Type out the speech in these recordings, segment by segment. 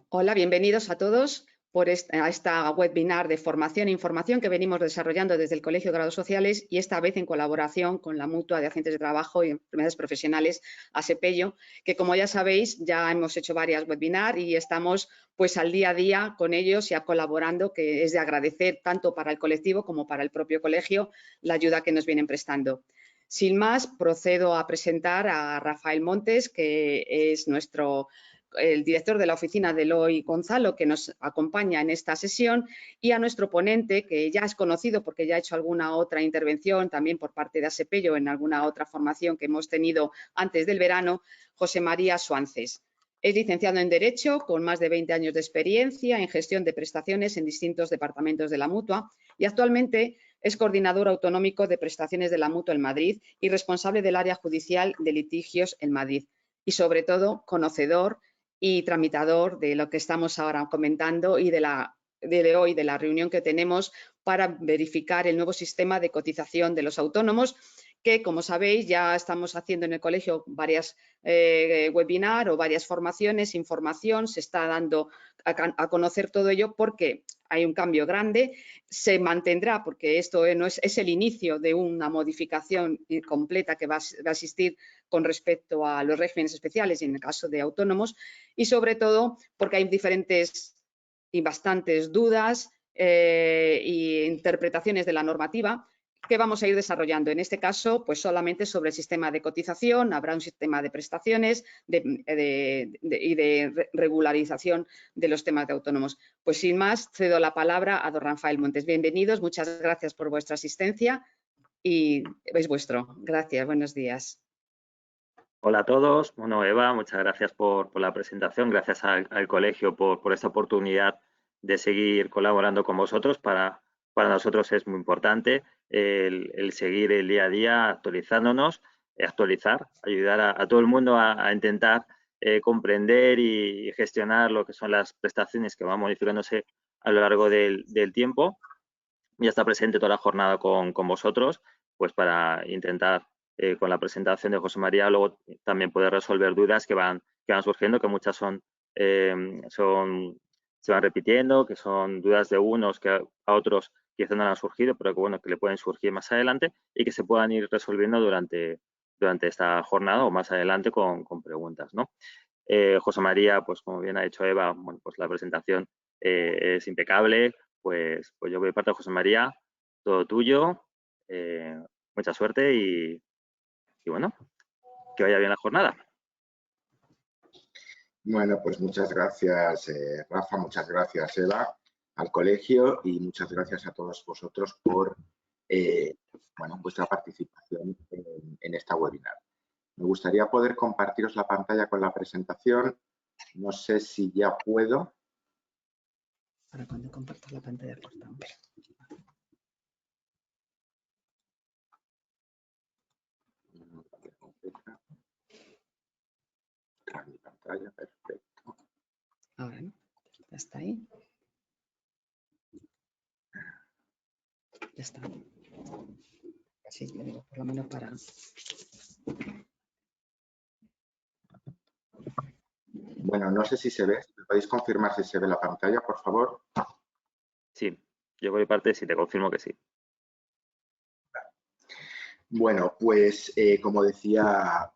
Hola, bienvenidos a todos a esta webinar de formación e información que venimos desarrollando desde el Colegio de Grados Sociales y esta vez en colaboración con la Mutua de Agentes de Trabajo y Enfermedades Profesionales, ASEPELLO, que como ya sabéis ya hemos hecho varias webinars y estamos pues al día a día con ellos y colaborando, que es de agradecer tanto para el colectivo como para el propio colegio la ayuda que nos vienen prestando. Sin más, procedo a presentar a Rafael Montes, que es el director de la oficina de Eloy Gonzalo, que nos acompaña en esta sesión, y a nuestro ponente, que ya es conocido porque ya ha hecho alguna otra intervención también por parte de ASEPELLO en alguna otra formación que hemos tenido antes del verano, José María Suances. Es licenciado en Derecho, con más de 20 años de experiencia en gestión de prestaciones en distintos departamentos de la Mutua y actualmente es coordinador autonómico de prestaciones de la Mutua en Madrid y responsable del área judicial de litigios en Madrid. Y sobre todo, conocedor y tramitador de lo que estamos ahora comentando y de hoy, de la reunión que tenemos para verificar el nuevo sistema de cotización de los autónomos, que, como sabéis, ya estamos haciendo en el colegio varias webinars o varias formaciones, información, se está dando a conocer todo ello porque hay un cambio grande, se mantendrá porque esto no es el inicio de una modificación completa que va a existir con respecto a los regímenes especiales y en el caso de autónomos, y sobre todo porque hay diferentes y bastantes dudas e interpretaciones de la normativa que vamos a ir desarrollando. En este caso, pues solamente sobre el sistema de cotización, habrá un sistema de prestaciones y de regularización de los temas de autónomos. Pues sin más, cedo la palabra a don Rafael Montes. Bienvenidos, muchas gracias por vuestra asistencia y es vuestro. Gracias, buenos días. Hola a todos. Bueno, Eva, muchas gracias por la presentación. Gracias al colegio por esta oportunidad de seguir colaborando con vosotros. Para nosotros es muy importante el seguir el día a día actualizándonos, ayudar a todo el mundo a intentar comprender y gestionar lo que son las prestaciones que van modificándose a lo largo del tiempo. Ya está presente toda la jornada con vosotros, pues para intentar con la presentación de José María luego también poder resolver dudas que van surgiendo, que muchas se van repitiendo, que son dudas de unos que a otros quizás no han surgido, pero que bueno, que le pueden surgir más adelante y que se puedan ir resolviendo durante esta jornada o más adelante con preguntas, ¿no? José María, pues como bien ha dicho Eva, bueno, pues la presentación es impecable. Pues yo voy de parte de José María, todo tuyo, mucha suerte y bueno, que vaya bien la jornada. Bueno, pues muchas gracias, Rafa, muchas gracias, Eva, al colegio y muchas gracias a todos vosotros por vuestra participación en esta webinar. Me gustaría poder compartiros la pantalla con la presentación. No sé si ya puedo. Para cuando compartas la pantalla, por favor. Mi pantalla, perfecto. Ahora, ¿no? Ya está ahí. Ya está. Así le digo, por lo menos para... Bueno, no sé si se ve. ¿Me podéis confirmar si se ve la pantalla, por favor? Sí, yo por mi parte sí, te confirmo que sí. Bueno, pues como decía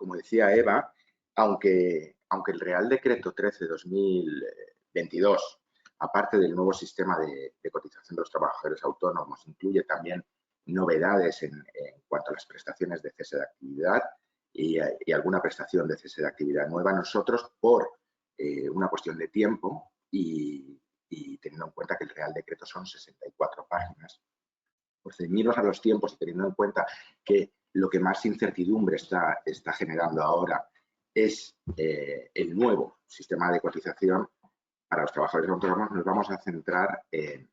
Eva, aunque el Real Decreto 13 de 2022, aparte del nuevo sistema de cotización de los trabajadores autónomos, incluye también novedades en cuanto a las prestaciones de cese de actividad y alguna prestación de cese de actividad nueva, nosotros, por una cuestión de tiempo y teniendo en cuenta que el Real Decreto son 64 páginas, pues ceñirnos a los tiempos y teniendo en cuenta que lo que más incertidumbre está generando ahora es el nuevo sistema de cotización para los trabajadores autónomos, nos vamos a centrar en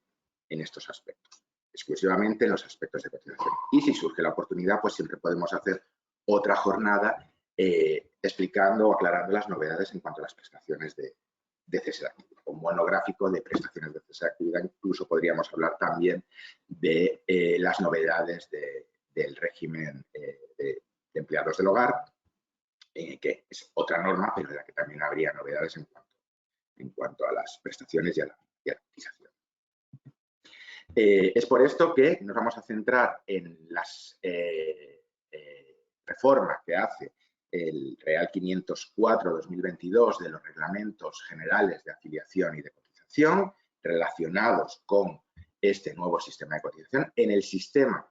estos aspectos, exclusivamente en los aspectos de cotización. Y si surge la oportunidad, pues siempre podemos hacer otra jornada explicando o aclarando las novedades en cuanto a las prestaciones de cese de actividad. Un monográfico de prestaciones de cese de actividad, incluso podríamos hablar también de las novedades del régimen de empleados del hogar, que es otra norma, pero de la que también habría novedades en en cuanto a las prestaciones y a la cotización. Es por esto que nos vamos a centrar en las reformas que hace el Real 504/2022 de los reglamentos generales de afiliación y de cotización relacionados con este nuevo sistema de cotización, en el sistema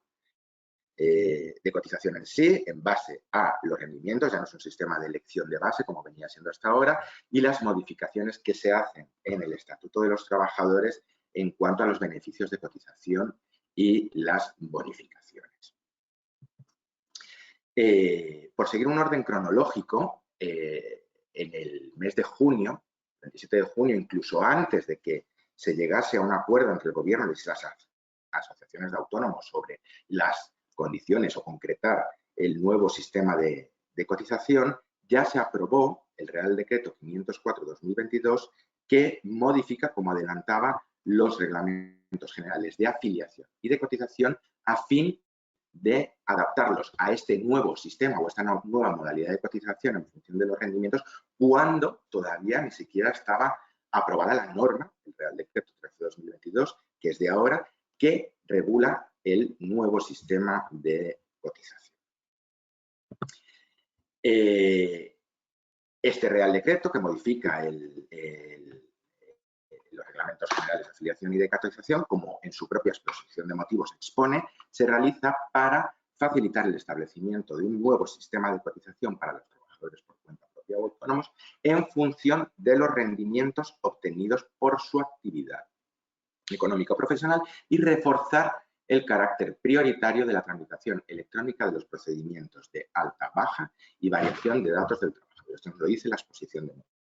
de cotización en sí, en base a los rendimientos, ya no es un sistema de elección de base como venía siendo hasta ahora, y las modificaciones que se hacen en el Estatuto de los Trabajadores en cuanto a los beneficios de cotización y las bonificaciones. Por seguir un orden cronológico, en el mes de junio, 27 de junio, incluso antes de que se llegase a un acuerdo entre el Gobierno y las asociaciones de autónomos sobre las condiciones o concretar el nuevo sistema de cotización, ya se aprobó el Real Decreto 504/2022 que modifica, como adelantaba, los reglamentos generales de afiliación y de cotización a fin de adaptarlos a este nuevo sistema o esta nueva modalidad de cotización en función de los rendimientos cuando todavía ni siquiera estaba aprobada la norma, el Real Decreto 13/2022, que es de ahora, que regula el nuevo sistema de cotización. Este Real Decreto, que modifica los reglamentos generales de afiliación y de cotización, como en su propia exposición de motivos expone, se realiza para facilitar el establecimiento de un nuevo sistema de cotización para los trabajadores por cuenta propia o autónomos en función de los rendimientos obtenidos por su actividad económica o profesional y reforzar el carácter prioritario de la tramitación electrónica de los procedimientos de alta, baja y variación de datos del trabajador. Esto nos lo dice la exposición de motivos.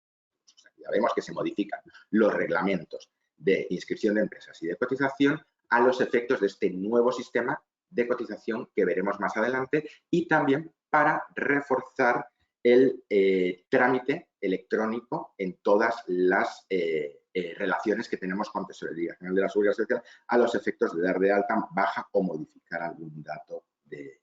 O sea, ya vemos que se modifican los reglamentos de inscripción de empresas y de cotización a los efectos de este nuevo sistema de cotización que veremos más adelante y también para reforzar el trámite electrónico en todas las relaciones que tenemos con Tesorería General de la Seguridad Social a los efectos de dar de alta, baja o modificar algún dato de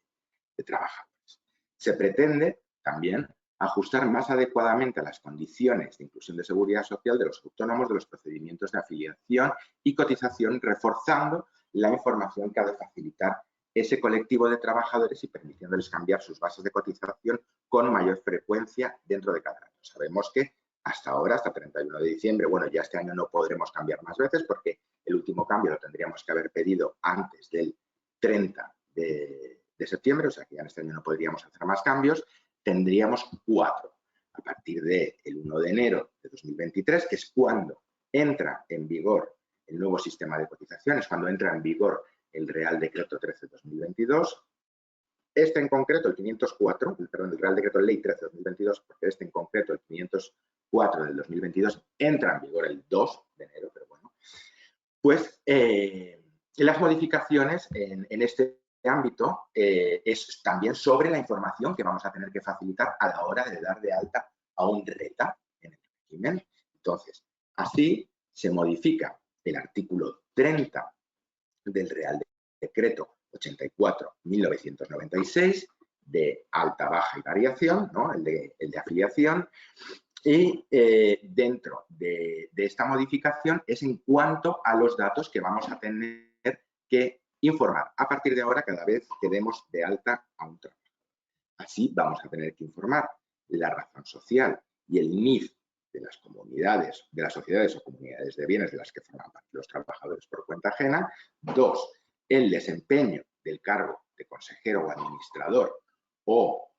trabajadores. Se pretende también ajustar más adecuadamente a las condiciones de inclusión de seguridad social de los autónomos de los procedimientos de afiliación y cotización, reforzando la información que ha de facilitar ese colectivo de trabajadores y permitiéndoles cambiar sus bases de cotización con mayor frecuencia dentro de cada año. Sabemos que hasta ahora, hasta 31 de diciembre, bueno, ya este año no podremos cambiar más veces porque el último cambio lo tendríamos que haber pedido antes del 30 de septiembre, o sea que ya en este año no podríamos hacer más cambios. Tendríamos 4 a partir del 1 de enero de 2023, que es cuando entra en vigor el nuevo sistema de cotizaciones, cuando entra en vigor el Real Decreto 13/2022. Este en concreto, el 504, perdón, el Real Decreto Ley 13/2022, porque este en concreto, el 504 del 2022, entra en vigor el 2 de enero, pero bueno, pues las modificaciones en este ámbito es también sobre la información que vamos a tener que facilitar a la hora de dar de alta a un RETA en el régimen. Entonces, así se modifica el artículo 30 del Real Decreto 84/1996 de alta, baja y variación, ¿no? el de afiliación, y dentro de esta modificación es en cuanto a los datos que vamos a tener que informar a partir de ahora cada vez que demos de alta a un trabajador. Así vamos a tener que informar la razón social y el NIF de las comunidades, de las sociedades o comunidades de bienes de las que forman parte los trabajadores por cuenta ajena. 2, el desempeño del cargo de consejero o administrador o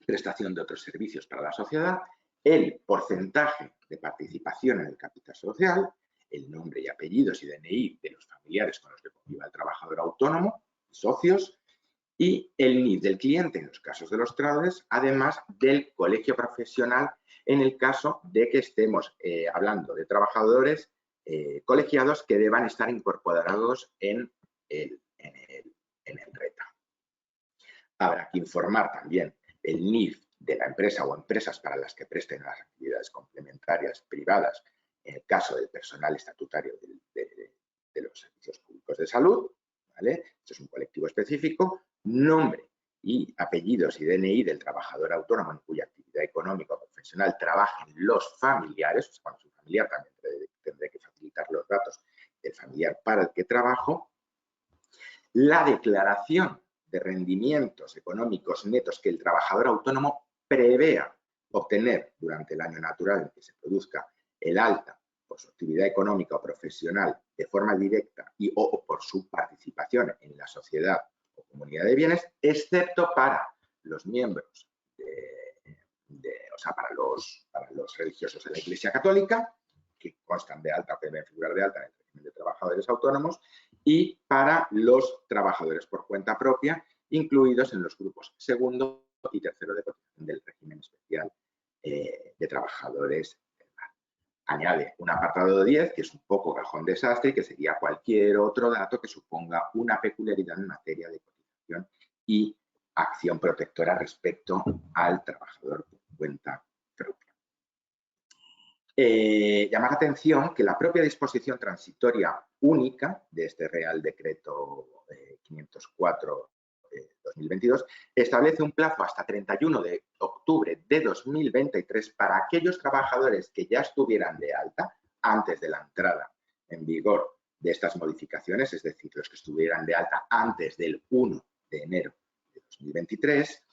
prestación de otros servicios para la sociedad, el porcentaje de participación en el capital social, el nombre y apellidos y DNI de los familiares con los que conviva el trabajador autónomo, socios, y el NIF del cliente en los casos de los traders, además del colegio profesional en el caso de que estemos hablando de trabajadores colegiados que deban estar incorporados en el RETA. Habrá que informar también el NIF de la empresa o empresas para las que presten las actividades complementarias privadas en el caso del personal estatutario de los servicios públicos de salud, ¿vale? Esto es un colectivo específico. Nombre y apellidos y DNI del trabajador autónomo en cuya actividad económica o profesional profesional trabajen los familiares, o sea, cuando soy familiar también tendré que facilitar los datos del familiar para el que trabajo, la declaración de rendimientos económicos netos que el trabajador autónomo prevea obtener durante el año natural en que se produzca el alta por su actividad económica o profesional de forma directa o por su participación en la sociedad o comunidad de bienes, excepto para los miembros, o sea, para los religiosos de la Iglesia Católica, que constan de alta o que deben figurar de alta en el régimen de trabajadores autónomos, y para los trabajadores por cuenta propia, incluidos en los grupos segundo y tercero de cotización del régimen especial de trabajadores. Añade un apartado 10, que es un poco cajón desastre, y que sería cualquier otro dato que suponga una peculiaridad en materia de cotización y acción protectora respecto al trabajador por cuenta propia. Llama la atención que la propia disposición transitoria única de este Real Decreto 504/2022 establece un plazo hasta 31 de octubre de 2023 para aquellos trabajadores que ya estuvieran de alta antes de la entrada en vigor de estas modificaciones, es decir, los que estuvieran de alta antes del 1 de enero de 2023,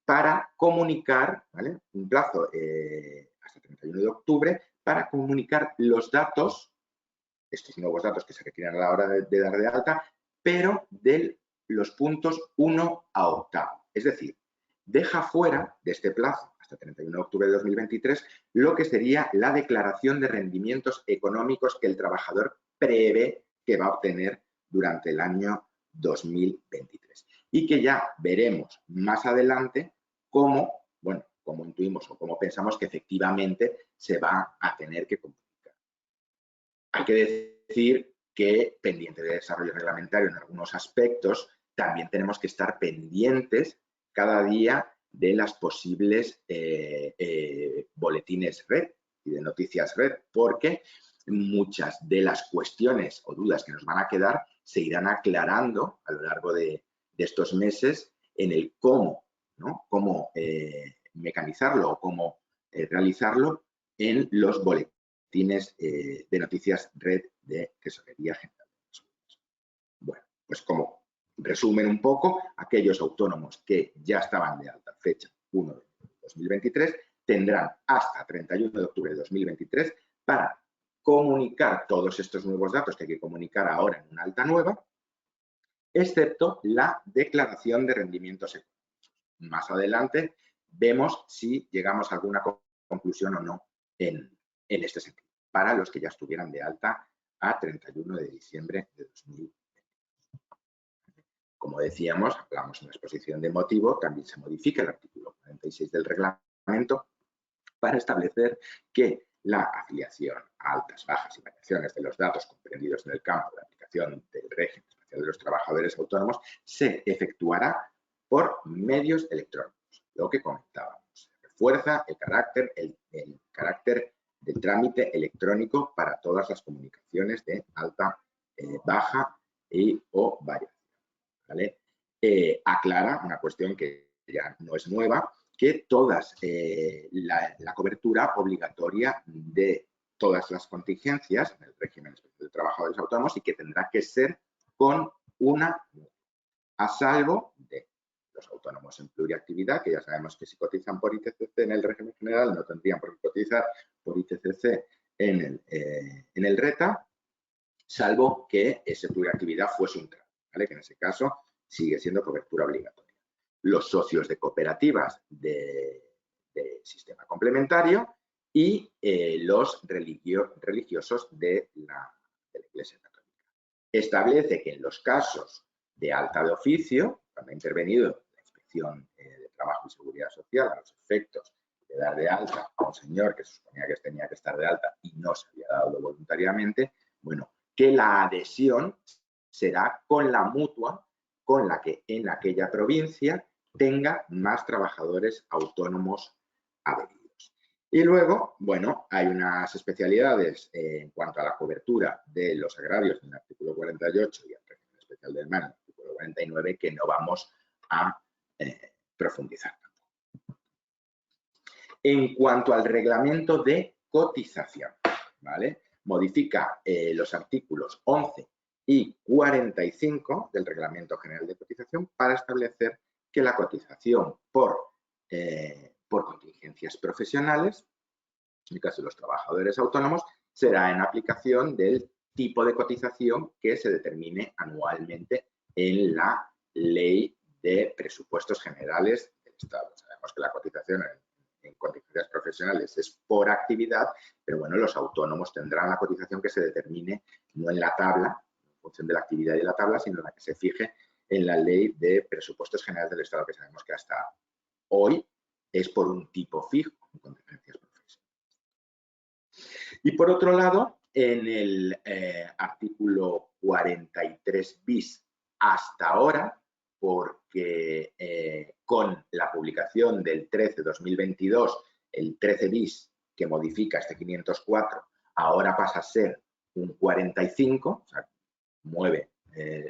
para comunicar, ¿vale?, un plazo hasta 31 de octubre, para comunicar los datos, estos nuevos datos que se requieren a la hora de dar de alta, pero de los puntos 1 a 8. Es decir, deja fuera de este plazo, hasta 31 de octubre de 2023, lo que sería la declaración de rendimientos económicos que el trabajador prevé que va a obtener durante el año 2023. Y que ya veremos más adelante cómo, bueno, cómo intuimos o cómo pensamos que efectivamente se va a tener que comunicar. Hay que decir que, pendiente de desarrollo reglamentario en algunos aspectos, también tenemos que estar pendientes cada día de las posibles boletines red y de noticias red, porque muchas de las cuestiones o dudas que nos van a quedar se irán aclarando a lo largo de estos meses en el cómo, ¿no?, cómo mecanizarlo o cómo realizarlo en los boletines de noticias red de Tesorería General. Bueno, pues como resumen un poco, aquellos autónomos que ya estaban de alta fecha 1 de 2023 tendrán hasta 31 de octubre de 2023 para comunicar todos estos nuevos datos que hay que comunicar ahora en una alta nueva, excepto la declaración de rendimientos económicos. Más adelante vemos si llegamos a alguna conclusión o no en este sentido, para los que ya estuvieran de alta a 31 de diciembre de 2020. Como decíamos, hablamos en la exposición de motivo, también se modifica el artículo 46 del reglamento para establecer que la afiliación a altas, bajas y variaciones de los datos comprendidos en el campo de aplicación del régimen especial de los trabajadores autónomos se efectuará por medios electrónicos, lo que comentábamos. Se refuerza el carácter del trámite electrónico para todas las comunicaciones de alta, baja o variación, ¿vale? Aclara una cuestión que ya no es nueva, que todas la cobertura obligatoria de todas las contingencias en el régimen especial de trabajadores autónomos y que tendrá que ser con una, a salvo de los autónomos en pluriactividad, que ya sabemos que si cotizan por ITCC en el régimen general no tendrían por qué cotizar por ITCC en el RETA, salvo que esa pluriactividad fuese un trámite, ¿vale?, que en ese caso sigue siendo cobertura obligatoria. Los socios de cooperativas de sistema complementario y los religiosos de la Iglesia Católica. Establece que en los casos de alta de oficio, cuando ha intervenido la Inspección de Trabajo y Seguridad Social a los efectos de dar de alta a un señor que se suponía que tenía que estar de alta y no se había dado voluntariamente, bueno, que la adhesión será con la mutua con la que en aquella provincia tenga más trabajadores autónomos adheridos. Y luego, bueno, hay unas especialidades en cuanto a la cobertura de los agrarios en el artículo 48 y el régimen especial del mar en el artículo 49 que no vamos a profundizar. En cuanto al reglamento de cotización, ¿vale? Modifica los artículos 11 y 45 del Reglamento General de Cotización para establecer que la cotización por contingencias profesionales, en el caso de los trabajadores autónomos, será en aplicación del tipo de cotización que se determine anualmente en la Ley de Presupuestos Generales del Estado. Sabemos que la cotización en contingencias profesionales es por actividad, pero bueno, los autónomos tendrán la cotización que se determine no en la tabla, en función de la actividad y la tabla, sino en la que se fije en la Ley de Presupuestos Generales del Estado, que sabemos que hasta hoy es por un tipo fijo en contingencias profesionales. Y por otro lado, en el artículo 43 bis hasta ahora, porque con la publicación del 13-2022, el 13 bis que modifica este 504, ahora pasa a ser un 45, o sea, mueve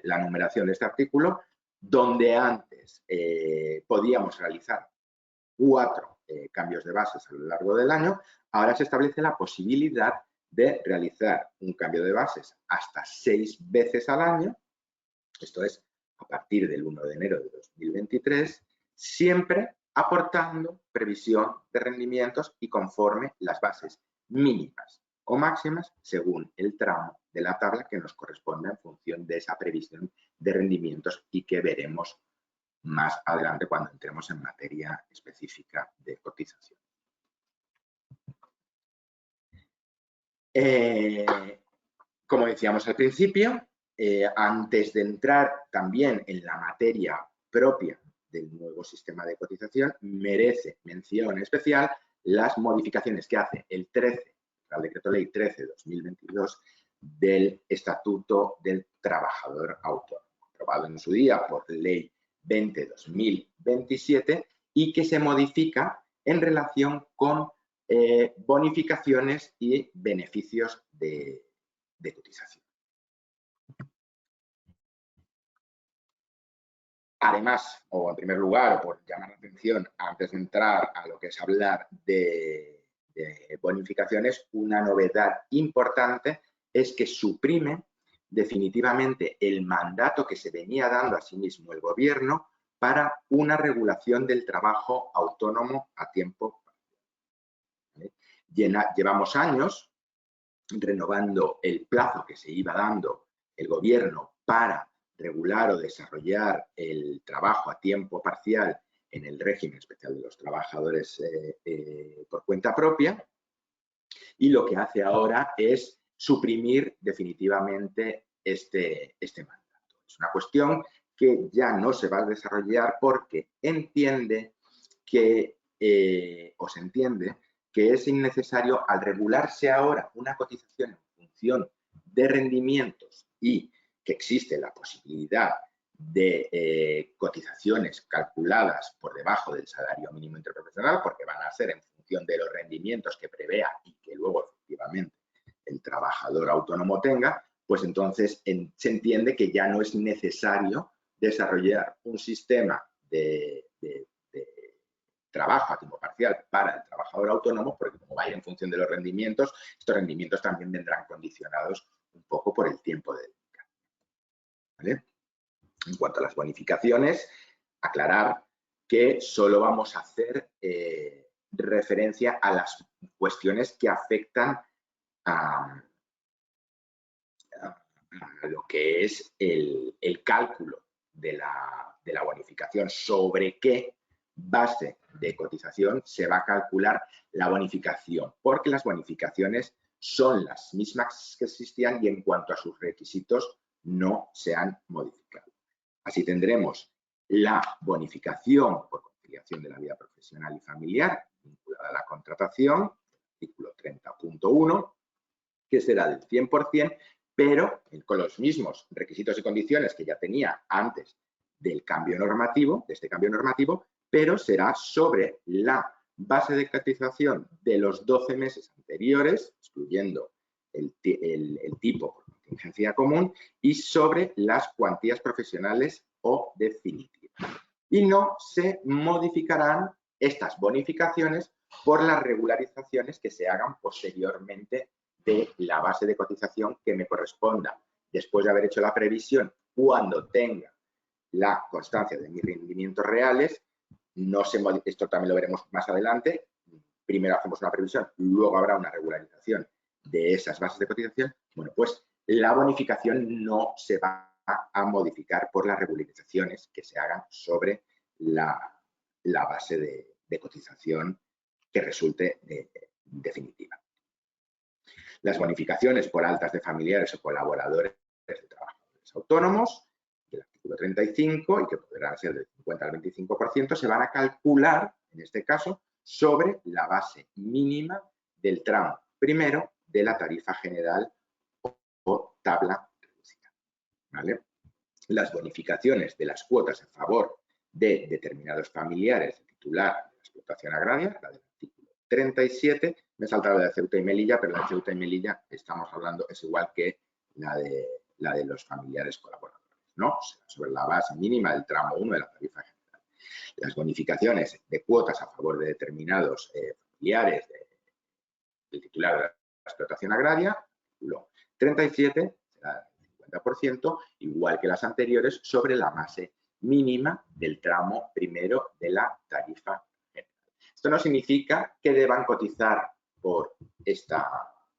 la numeración de este artículo, donde antes podíamos realizar 4 cambios de bases a lo largo del año, ahora se establece la posibilidad de realizar un cambio de bases hasta 6 veces al año, esto es, a partir del 1 de enero de 2023, siempre aportando previsión de rendimientos y conforme las bases mínimas o máximas según el tramo de la tabla que nos corresponda en función de esa previsión de rendimientos y que veremos más adelante cuando entremos en materia específica de cotización. Como decíamos al principio, antes de entrar también en la materia propia del nuevo sistema de cotización, merece mención especial las modificaciones que hace el Decreto Ley 13/2022 del Estatuto del Trabajador Autónomo, aprobado en su día por Ley 20/2027 y que se modifica en relación con bonificaciones y beneficios de cotización. Además, o en primer lugar, por llamar la atención, antes de entrar a lo que es hablar de bonificaciones, una novedad importante es que suprime definitivamente el mandato que se venía dando a sí mismo el Gobierno para una regulación del trabajo autónomo a tiempo parcial. Llevamos años renovando el plazo que se iba dando el Gobierno para regular o desarrollar el trabajo a tiempo parcial en el régimen especial de los trabajadores por cuenta propia, y lo que hace ahora es suprimir definitivamente este mandato. Es una cuestión que ya no se va a desarrollar porque entiende que, o se entiende que es innecesario, al regularse ahora una cotización en función de rendimientos y que existe la posibilidad de cotizaciones calculadas por debajo del salario mínimo interprofesional, porque van a ser en función de los rendimientos que prevea y que luego efectivamente el trabajador autónomo tenga, pues entonces se entiende que ya no es necesario desarrollar un sistema de trabajo a tiempo parcial para el trabajador autónomo, porque como va a ir en función de los rendimientos, estos rendimientos también vendrán condicionados un poco por el tiempo de dedicación. ¿Vale? En cuanto a las bonificaciones, aclarar que solo vamos a hacer referencia a las cuestiones que afectan a lo que es el cálculo de la bonificación, sobre qué base de cotización se va a calcular la bonificación, porque las bonificaciones son las mismas que existían y en cuanto a sus requisitos no se han modificado. Así tendremos la bonificación por conciliación de la vida profesional y familiar vinculada a la contratación, artículo 30.1, que será del 100%, pero con los mismos requisitos y condiciones que ya tenía antes del cambio normativo, de este cambio normativo, pero será sobre la base de cotización de los 12 meses anteriores, excluyendo el tipo por contingencia común, y sobre las cuantías profesionales o definitivas. Y no se modificarán estas bonificaciones por las regularizaciones que se hagan posteriormente de la base de cotización que me corresponda después de haber hecho la previsión, cuando tenga la constancia de mis rendimientos reales. No se modifica, esto también lo veremos más adelante. Primero hacemos una previsión, luego habrá una regularización de esas bases de cotización. Bueno, pues la bonificación no se va a modificar por las regularizaciones que se hagan sobre la base de cotización que resulte definitiva. Las bonificaciones por altas de familiares o colaboradores de trabajadores autónomos, del artículo 35, y que podrán ser del 50 al 25%, se van a calcular, en este caso, sobre la base mínima del tramo primero de la tarifa general o tabla reducida. ¿Vale? Las bonificaciones de las cuotas a favor de determinados familiares de titular de la explotación agraria, la del artículo 37, me he saltado de Ceuta y Melilla, pero la de Ceuta y Melilla estamos hablando, es igual que la de los familiares colaboradores, ¿no? Sobre la base mínima del tramo 1 de la tarifa general. Las bonificaciones de cuotas a favor de determinados familiares del titular de la explotación agraria, artículo 37, será el 50%, igual que las anteriores, sobre la base mínima del tramo primero de la tarifa general. Esto no significa que deban cotizar por esta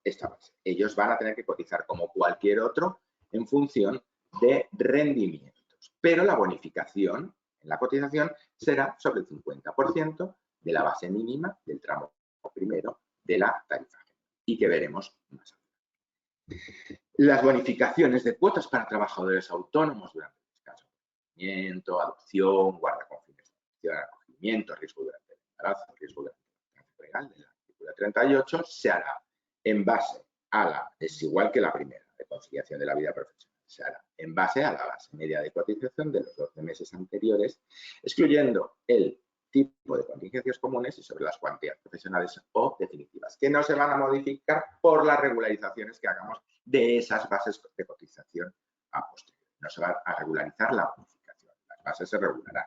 base. Ellos van a tener que cotizar como cualquier otro en función de rendimientos, pero la bonificación en la cotización será sobre el 50% de la base mínima del tramo primero de la tarifa general, y que veremos más adelante. Las bonificaciones de cuotas para trabajadores autónomos durante el descanso, acompañamiento, adopción, guarda con fines de adopción, acogimiento, riesgo durante el embarazo, riesgo durante la lactancia legal del artículo 38, se hará en base a es igual que la primera, de conciliación de la vida profesional, se hará en base a la base media de cotización de los 12 meses anteriores, excluyendo el tipo de contingencias comunes y sobre las cuantías profesionales o definitivas, que no se van a modificar por las regularizaciones que hagamos de esas bases de cotización a posteriori. No se va a regularizar la bonificación, las bases se regularán,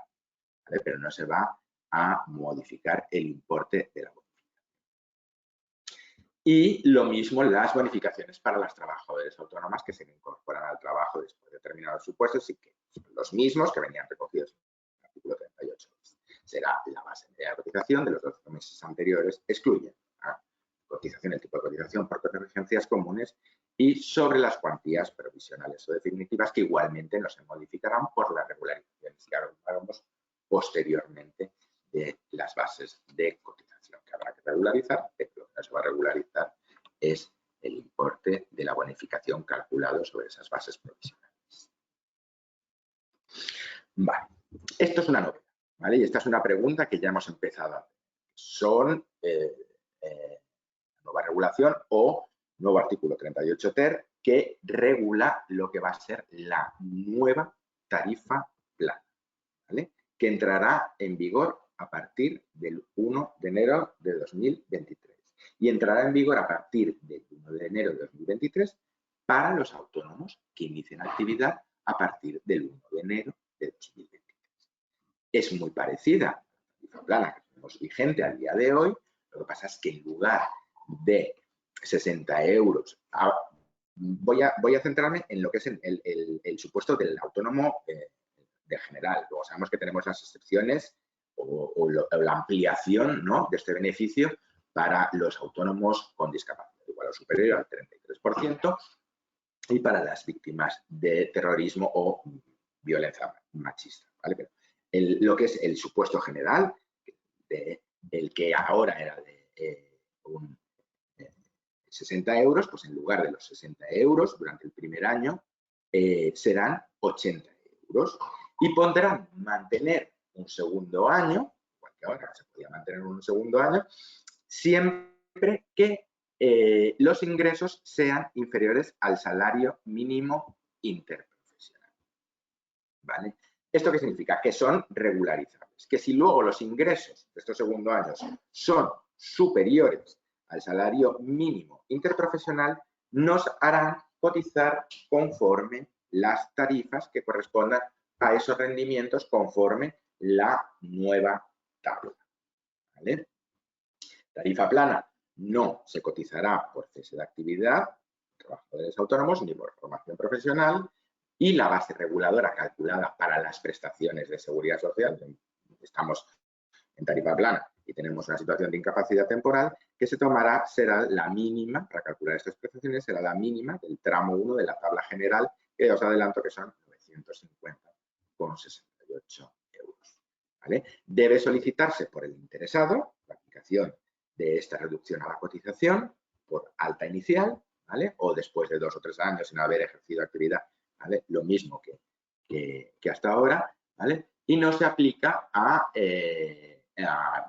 ¿vale? Pero no se va a modificar el importe de la bonificación. Y lo mismo las bonificaciones para las trabajadoras autónomas que se incorporan al trabajo después de determinados supuestos y que son los mismos que venían recogidos en el artículo 38. Será la base de la cotización de los 12 meses anteriores, excluye la cotización, el tipo de cotización por contingencias comunes y sobre las cuantías provisionales o definitivas que igualmente no se modificarán por las regularizaciones que hagamos posteriormente de las bases de cotización que habrá que regularizar, pero lo que no se va a regularizar es el importe de la bonificación calculado sobre esas bases provisionales. Vale, esto es una novedad, ¿vale? Y esta es una pregunta que ya hemos empezado a hacer. Son nueva regulación o nuevo artículo 38 ter que regula lo que va a ser la nueva tarifa plana, ¿vale? Que entrará en vigor a partir del 1 de enero de 2023 y entrará en vigor a partir del 1 de enero de 2023 para los autónomos que inicien actividad a partir del 1 de enero de 2023. Es muy parecida a la tarifa plana que tenemos vigente al día de hoy, lo que pasa es que en lugar de 60 euros, voy a centrarme en lo que es el supuesto del autónomo de general. Luego sabemos que tenemos las excepciones o la ampliación, ¿no?, de este beneficio para los autónomos con discapacidad igual o superior al 33% y para las víctimas de terrorismo o violencia machista, ¿vale? Pero lo que es el supuesto general, el que ahora era de 60 euros, pues en lugar de los 60 euros durante el primer año serán 80 euros y pondrán mantener un segundo año, igual que ahora se podía mantener un segundo año, siempre que los ingresos sean inferiores al salario mínimo interprofesional, ¿vale? ¿Esto qué significa? Que son regularizables, que si luego los ingresos de estos segundos años son superiores al salario mínimo interprofesional, nos harán cotizar conforme las tarifas que correspondan a esos rendimientos conforme la nueva tabla, ¿vale? Tarifa plana, no se cotizará por cese de actividad, trabajadores autónomos, ni por formación profesional, y la base reguladora calculada para las prestaciones de seguridad social, estamos en tarifa plana y tenemos una situación de incapacidad temporal, que se tomará, será la mínima, para calcular estas prestaciones, será la mínima del tramo 1 de la tabla general, que os adelanto que son 950,68 euros. ¿Vale? Debe solicitarse por el interesado la aplicación de esta reducción a la cotización por alta inicial, ¿vale? O después de 2 o 3 años sin haber ejercido actividad, ¿vale? Lo mismo que hasta ahora, ¿vale? Y no se aplica a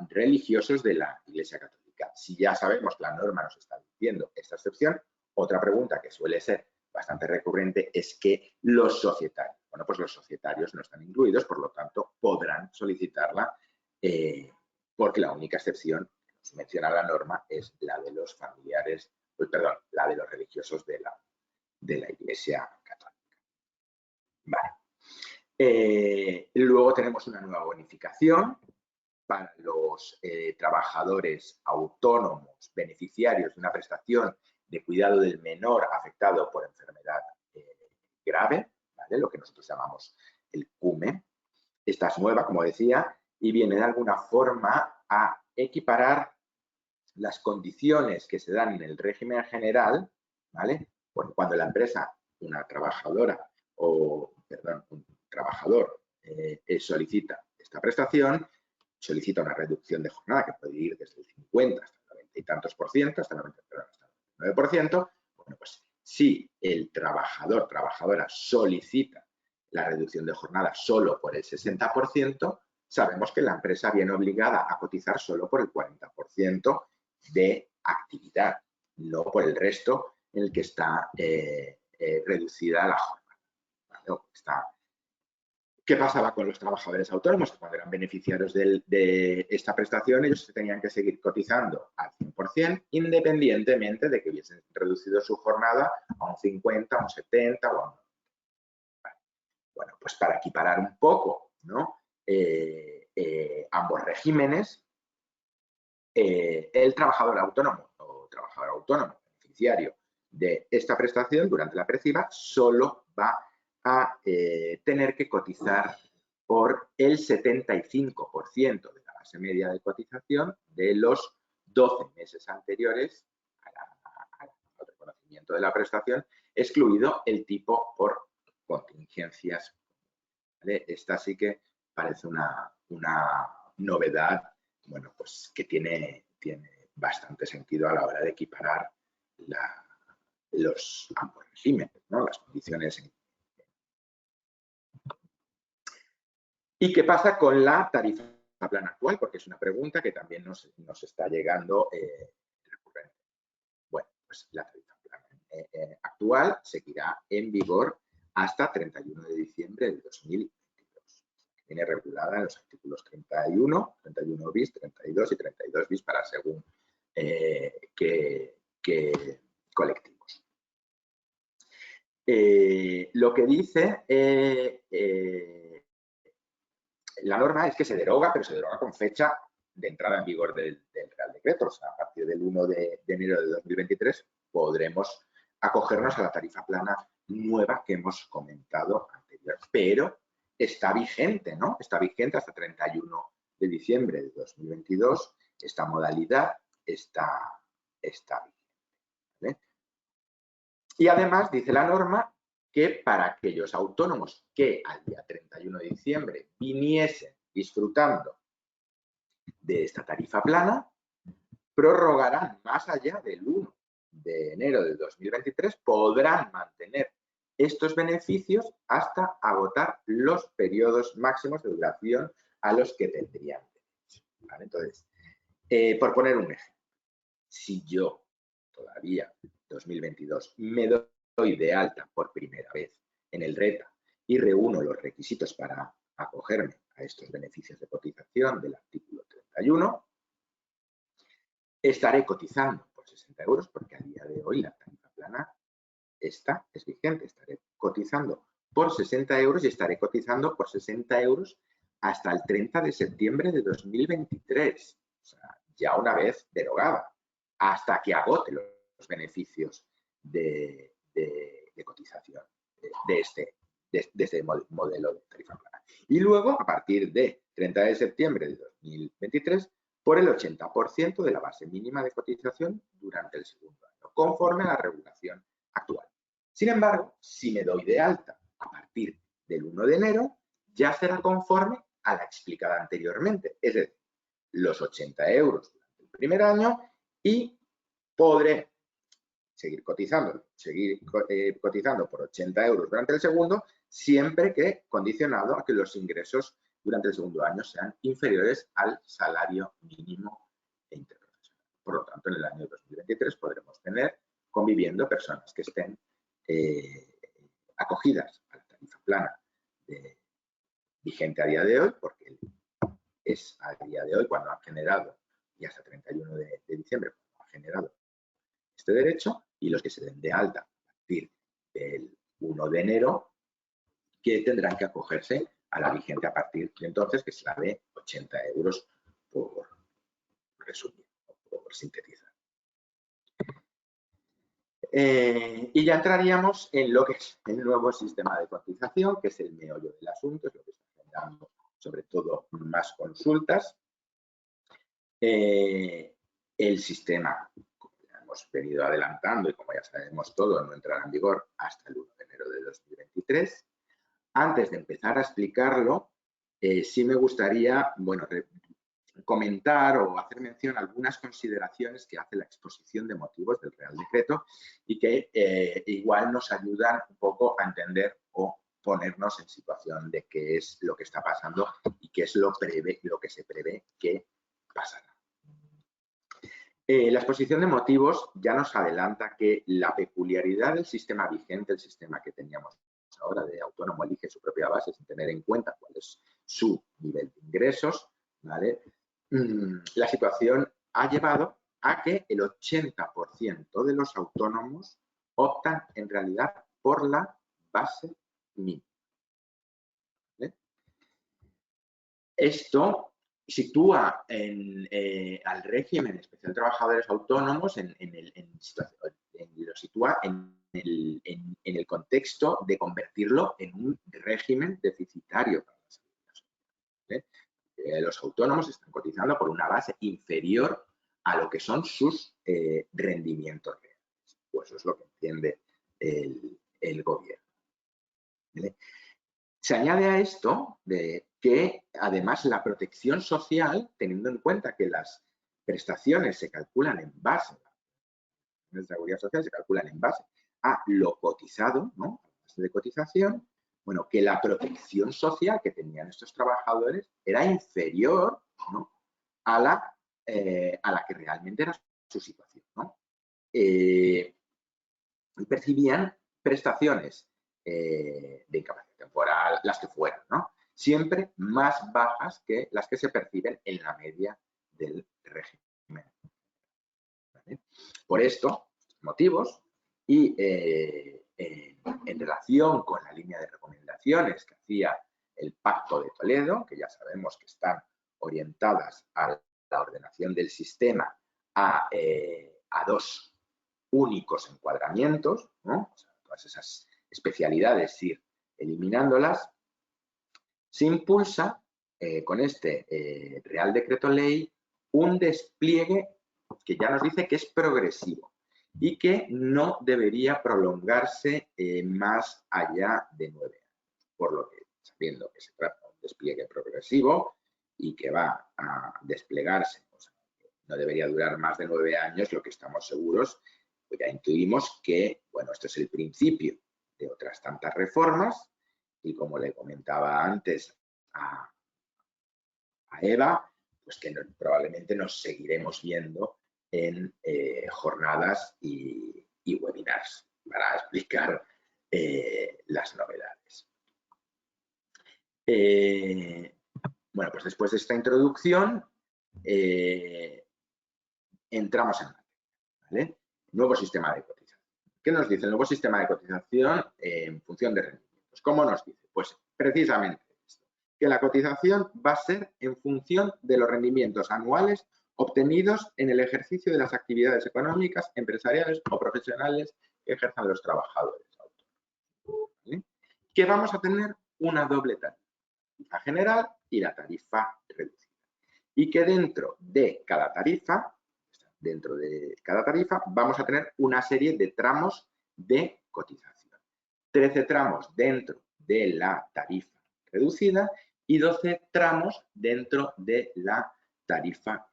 religiosos de la Iglesia Católica. Si ya sabemos que la norma nos está diciendo esta excepción, otra pregunta que suele ser bastante recurrente es que los societarios, bueno, pues los societarios no están incluidos, por lo tanto podrán solicitarla porque la única excepción que nos menciona la norma es la de los familiares, perdón, la de los religiosos de la Iglesia Católica. Vale. Luego tenemos una nueva bonificación para los trabajadores autónomos beneficiarios de una prestación de cuidado del menor afectado por enfermedad grave, ¿vale? Lo que nosotros llamamos el CUME. Esta es nueva, como decía, y viene de alguna forma a equiparar las condiciones que se dan en el régimen general, ¿vale? Cuando la empresa, una trabajadora o, perdón, un trabajador solicita esta prestación, solicita una reducción de jornada que puede ir desde el 50 hasta el 90 y tantos por ciento, hasta el 99%. Bueno, pues si el trabajador, trabajadora solicita la reducción de jornada solo por el 60%, sabemos que la empresa viene obligada a cotizar solo por el 40% de actividad, no por el resto en el que está reducida la jornada. ¿Vale? ¿Qué pasaba con los trabajadores autónomos? Cuando eran beneficiarios de esta prestación, ellos tenían que seguir cotizando al 100%, independientemente de que hubiesen reducido su jornada a un 50, a un 70 o a un 90. Vale. Bueno, pues para equiparar un poco, ¿no? Ambos regímenes, el trabajador autónomo o trabajador autónomo beneficiario de esta prestación durante la PRECIVA solo va a tener que cotizar por el 75% de la base media de cotización de los 12 meses anteriores al reconocimiento de la prestación, excluido el tipo por contingencias. ¿Vale? Esta sí que parece una novedad, bueno, pues que tiene bastante sentido a la hora de equiparar los ambos regímenes, ¿no? Las condiciones. ¿Y qué pasa con la tarifa plana actual? Porque es una pregunta que también nos está llegando recurrente. Bueno, pues la tarifa plana actual seguirá en vigor hasta 31 de diciembre de 2022. Viene regulada en los artículos 31, 31 bis, 32 y 32 bis para según qué colectivos. Lo que dice la norma es que se deroga, pero se deroga con fecha de entrada en vigor del Real Decreto. O sea, a partir del 1 de enero de 2023 podremos acogernos a la tarifa plana nueva que hemos comentado anteriormente. Pero está vigente, ¿no? Está vigente hasta 31 de diciembre de 2022. Esta modalidad está vigente, ¿vale? Y además dice la norma que para aquellos autónomos que al día 31 de diciembre viniesen disfrutando de esta tarifa plana, prorrogarán más allá del 1 de enero de 2023, podrán mantener estos beneficios hasta agotar los periodos máximos de duración a los que tendrían derecho. ¿Vale? Entonces, por poner un ejemplo, si yo todavía 2022 me doy de alta por primera vez en el RETA y reúno los requisitos para acogerme a estos beneficios de cotización del artículo 31, estaré cotizando por 60 euros, porque a día de hoy la tarifa plana esta es vigente. Estaré cotizando por 60 euros y estaré cotizando por 60 euros hasta el 30 de septiembre de 2023. O sea, ya una vez derogada, hasta que agote los beneficios de cotización de este modelo de tarifa plana. Y luego, a partir de 30 de septiembre de 2023, por el 80% de la base mínima de cotización durante el segundo año, conforme a la regulación actual. Sin embargo, si me doy de alta a partir del 1 de enero, ya será conforme a la explicada anteriormente, es decir, los 80 euros durante el primer año y podré seguir cotizando por 80 euros durante el segundo, siempre que condicionado a que los ingresos durante el segundo año sean inferiores al salario mínimo interprofesional. Por lo tanto, en el año 2023 podremos tener conviviendo personas que estén acogidas a la tarifa plana vigente a día de hoy, porque es a día de hoy cuando han generado, y hasta 31 de diciembre, cuando han generado este derecho, y los que se den de alta a partir del 1 de enero, que tendrán que acogerse a la vigente a partir de entonces, que es la de 80 euros por resumir o por sintetizar. Y ya entraríamos en lo que es el nuevo sistema de cotización, que es el meollo del asunto, es lo que está generando sobre todo más consultas. El sistema, como ya hemos venido adelantando y como ya sabemos todo, no entrará en vigor hasta el 1 de enero de 2023. Antes de empezar a explicarlo, sí me gustaría, bueno, comentar o hacer mención a algunas consideraciones que hace la exposición de motivos del Real Decreto y que igual nos ayudan un poco a entender o ponernos en situación de qué es lo que está pasando y qué es lo que se prevé que pasará. La exposición de motivos ya nos adelanta que la peculiaridad del sistema vigente, el sistema que teníamos ahora de autónomo elige su propia base sin tener en cuenta cuál es su nivel de ingresos, ¿vale? La situación ha llevado a que el 80% de los autónomos optan en realidad por la base mínima. ¿Vale? Esto sitúa al régimen especial de trabajadores autónomos lo sitúa en el contexto de convertirlo en un régimen deficitario para la seguridad social. Los autónomos están cotizando por una base inferior a lo que son sus rendimientos reales. Pues eso es lo que entiende el gobierno. ¿Vale? Se añade a esto de que además la protección social, teniendo en cuenta que las prestaciones se calculan en base, la seguridad social se calculan en base a lo cotizado, ¿no? A la base de cotización, bueno, que la protección social que tenían estos trabajadores era inferior, ¿no? a la que realmente era su situación, ¿no? Y percibían prestaciones de incapacidad temporal, las que fueran, ¿no? Siempre más bajas que las que se perciben en la media del régimen. ¿Vale? Por estos motivos y en relación con la línea de recomendaciones que hacía el Pacto de Toledo, que ya sabemos que están orientadas a la ordenación del sistema a dos únicos encuadramientos, ¿no? O sea, todas esas especialidades, ir eliminándolas, se impulsa con este Real Decreto Ley un despliegue que ya nos dice que es progresivo y que no debería prolongarse más allá de 9 años, por lo que, sabiendo que se trata de un despliegue progresivo y que va a desplegarse, o sea, no debería durar más de 9 años, lo que estamos seguros, pues ya intuimos que, bueno, esto es el principio de otras tantas reformas y como le comentaba antes a Eva, pues que probablemente nos seguiremos viendo en jornadas y webinars para explicar las novedades. Bueno, pues después de esta introducción entramos en materia, ¿vale? Nuevo sistema de cotización. ¿Qué nos dice el nuevo sistema de cotización en función de rendimientos? ¿Cómo nos dice? Pues precisamente esto, que la cotización va a ser en función de los rendimientos anuales obtenidos en el ejercicio de las actividades económicas, empresariales o profesionales que ejerzan los trabajadores autónomos. ¿Vale? Que vamos a tener una doble tarifa general y la tarifa reducida. Y que dentro de cada tarifa vamos a tener una serie de tramos de cotización. 13 tramos dentro de la tarifa reducida y 12 tramos dentro de la tarifa general.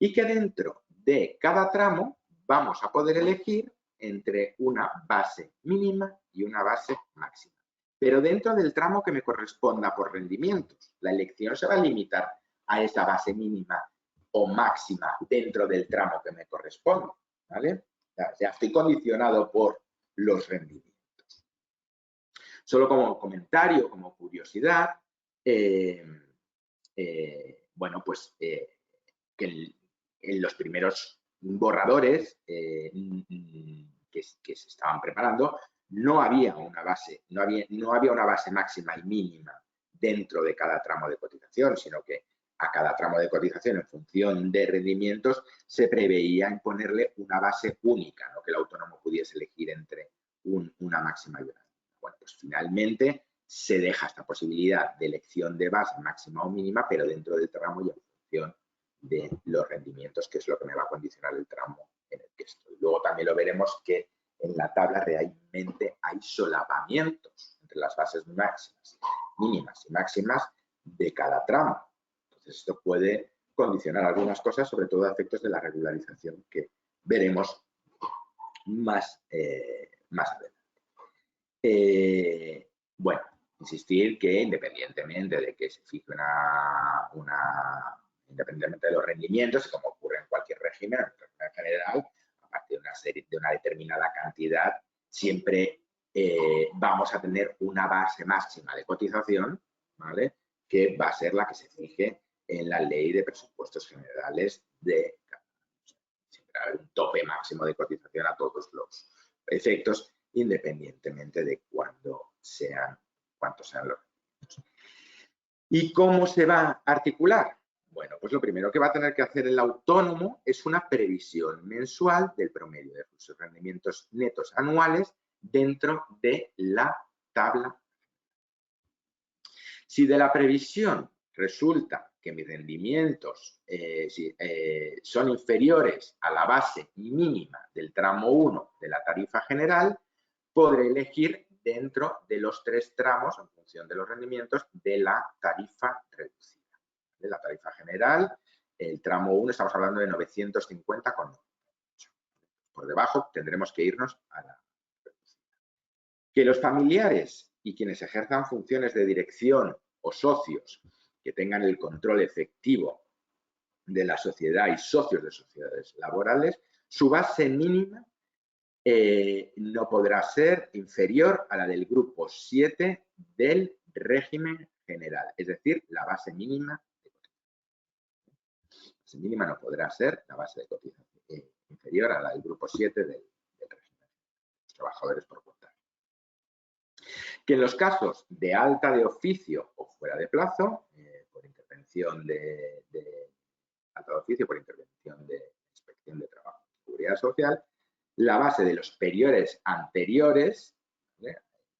Y que dentro de cada tramo vamos a poder elegir entre una base mínima y una base máxima. Pero dentro del tramo que me corresponda por rendimientos. La elección se va a limitar a esa base mínima o máxima dentro del tramo que me corresponde, ¿vale? Ya estoy condicionado por los rendimientos. Solo como comentario, como curiosidad, bueno, pues que en los primeros borradores que se estaban preparando no había una base, no había una base máxima y mínima dentro de cada tramo de cotización, sino que a cada tramo de cotización, en función de rendimientos, se preveía imponerle una base única, no que el autónomo pudiese elegir entre una máxima y una. Bueno, pues finalmente se deja esta posibilidad de elección de base máxima o mínima, pero dentro del tramo y en función de los rendimientos, que es lo que me va a condicionar el tramo en el que estoy. Luego también lo veremos que en la tabla realmente hay solapamientos entre las bases máximas, mínimas y máximas de cada tramo. Entonces, esto puede condicionar algunas cosas, sobre todo a efectos de la regularización que veremos más adelante. Bueno, insistir que independientemente de que se fije independientemente de los rendimientos, como ocurre en cualquier régimen, en general, a partir de una determinada cantidad, siempre vamos a tener una base máxima de cotización, ¿vale? Que va a ser la que se fije en la Ley de Presupuestos Generales de cada año. Siempre hay un tope máximo de cotización a todos los efectos, independientemente de cuántos sean los rendimientos. ¿Y cómo se va a articular? Bueno, pues lo primero que va a tener que hacer el autónomo es una previsión mensual del promedio de sus rendimientos netos anuales dentro de la tabla. Si de la previsión resulta que mis rendimientos son inferiores a la base mínima del tramo 1 de la tarifa general, podré elegir dentro de los 3 tramos, en función de los rendimientos, de la tarifa reducida. De la tarifa general, el tramo 1 estamos hablando de 950,98. Por debajo tendremos que irnos a la reducida. Que los familiares y quienes ejerzan funciones de dirección o socios que tengan el control efectivo de la sociedad y socios de sociedades laborales, su base mínima no podrá ser inferior a la del grupo 7 del régimen general, es decir, la base mínima de cotización. La base mínima no podrá ser la base de cotización inferior a la del grupo 7 del régimen de los trabajadores por cuenta. Que en los casos de alta de oficio o fuera de plazo, por intervención de alta de oficio, por intervención de inspección de trabajo y seguridad social, la base de los periodos anteriores,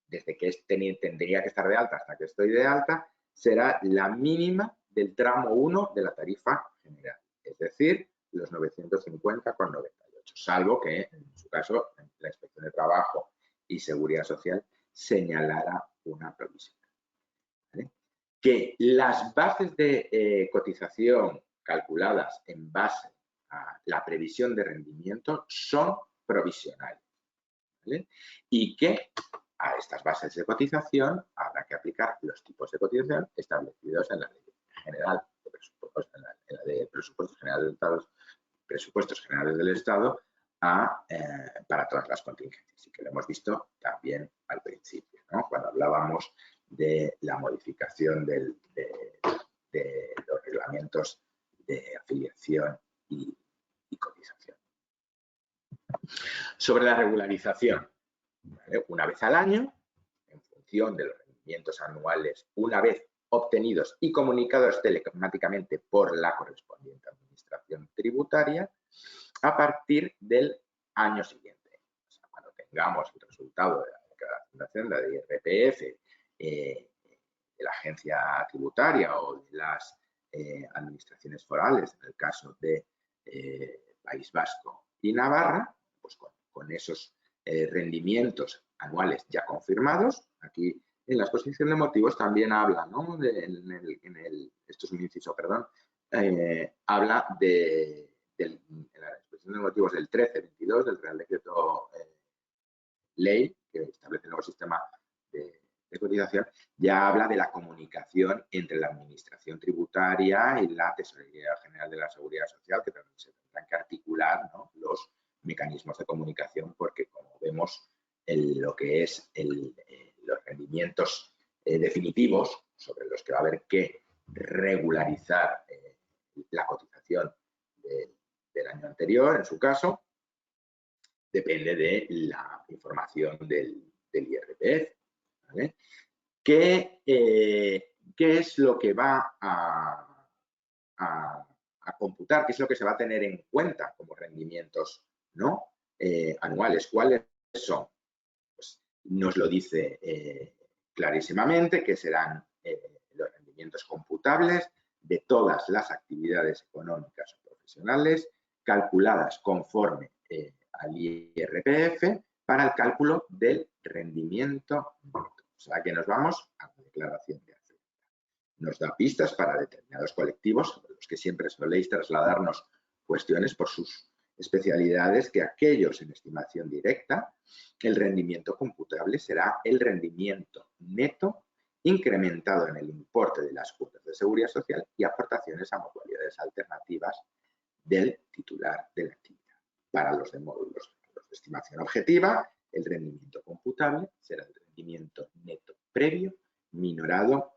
desde que tendría que estar de alta hasta que estoy de alta, será la mínima del tramo 1 de la tarifa general, es decir, los 950,98, salvo que en su caso la inspección de trabajo y seguridad social señalara una provisión. ¿Vale? Que las bases de cotización calculadas en base a la previsión de rendimiento son provisionales, ¿vale? Y que a estas bases de cotización habrá que aplicar los tipos de cotización establecidos en la Ley General de Presupuestos, en la de Presupuestos Generales del Estado para todas las contingencias, y que lo hemos visto también al principio, ¿no? Cuando hablábamos de la modificación de los reglamentos de afiliación y cotización. Sobre la regularización, ¿vale? Una vez al año, en función de los rendimientos anuales, una vez obtenidos y comunicados telemáticamente por la correspondiente administración, administración tributaria a partir del año siguiente. O sea, cuando tengamos el resultado de la declaración de Hacienda de IRPF, de la agencia tributaria o de las administraciones forales, en el caso de País Vasco y Navarra, pues con esos rendimientos anuales ya confirmados. Aquí en la exposición de motivos también habla, ¿no? Esto es un inciso, perdón, habla en la exposición de motivos del 13-22 del Real Decreto Ley, que establece el nuevo sistema de cotización, ya habla de la comunicación entre la Administración Tributaria y la Tesorería General de la Seguridad Social, que también se tendrán que articular, ¿no?, los mecanismos de comunicación, porque como vemos lo que es los rendimientos definitivos sobre los que va a haber que regularizar la cotización del año anterior, en su caso, depende de la información del IRPF. ¿Vale? ¿Qué es lo que va a computar? ¿Qué es lo que se va a tener en cuenta como rendimientos, ¿no?, anuales? ¿Cuáles son? Pues nos lo dice clarísimamente, que serán los rendimientos computables de todas las actividades económicas o profesionales calculadas conforme al IRPF para el cálculo del rendimiento neto. O sea que nos vamos a la declaración de Hacienda. Nos da pistas para determinados colectivos, sobre los que siempre soléis trasladarnos cuestiones por sus especialidades, que aquellos en estimación directa, el rendimiento computable será el rendimiento neto incrementado en el importe de las cuotas de seguridad social y aportaciones a mutualidades alternativas del titular de la actividad. Para los de módulos de estimación objetiva, el rendimiento computable será el rendimiento neto previo minorado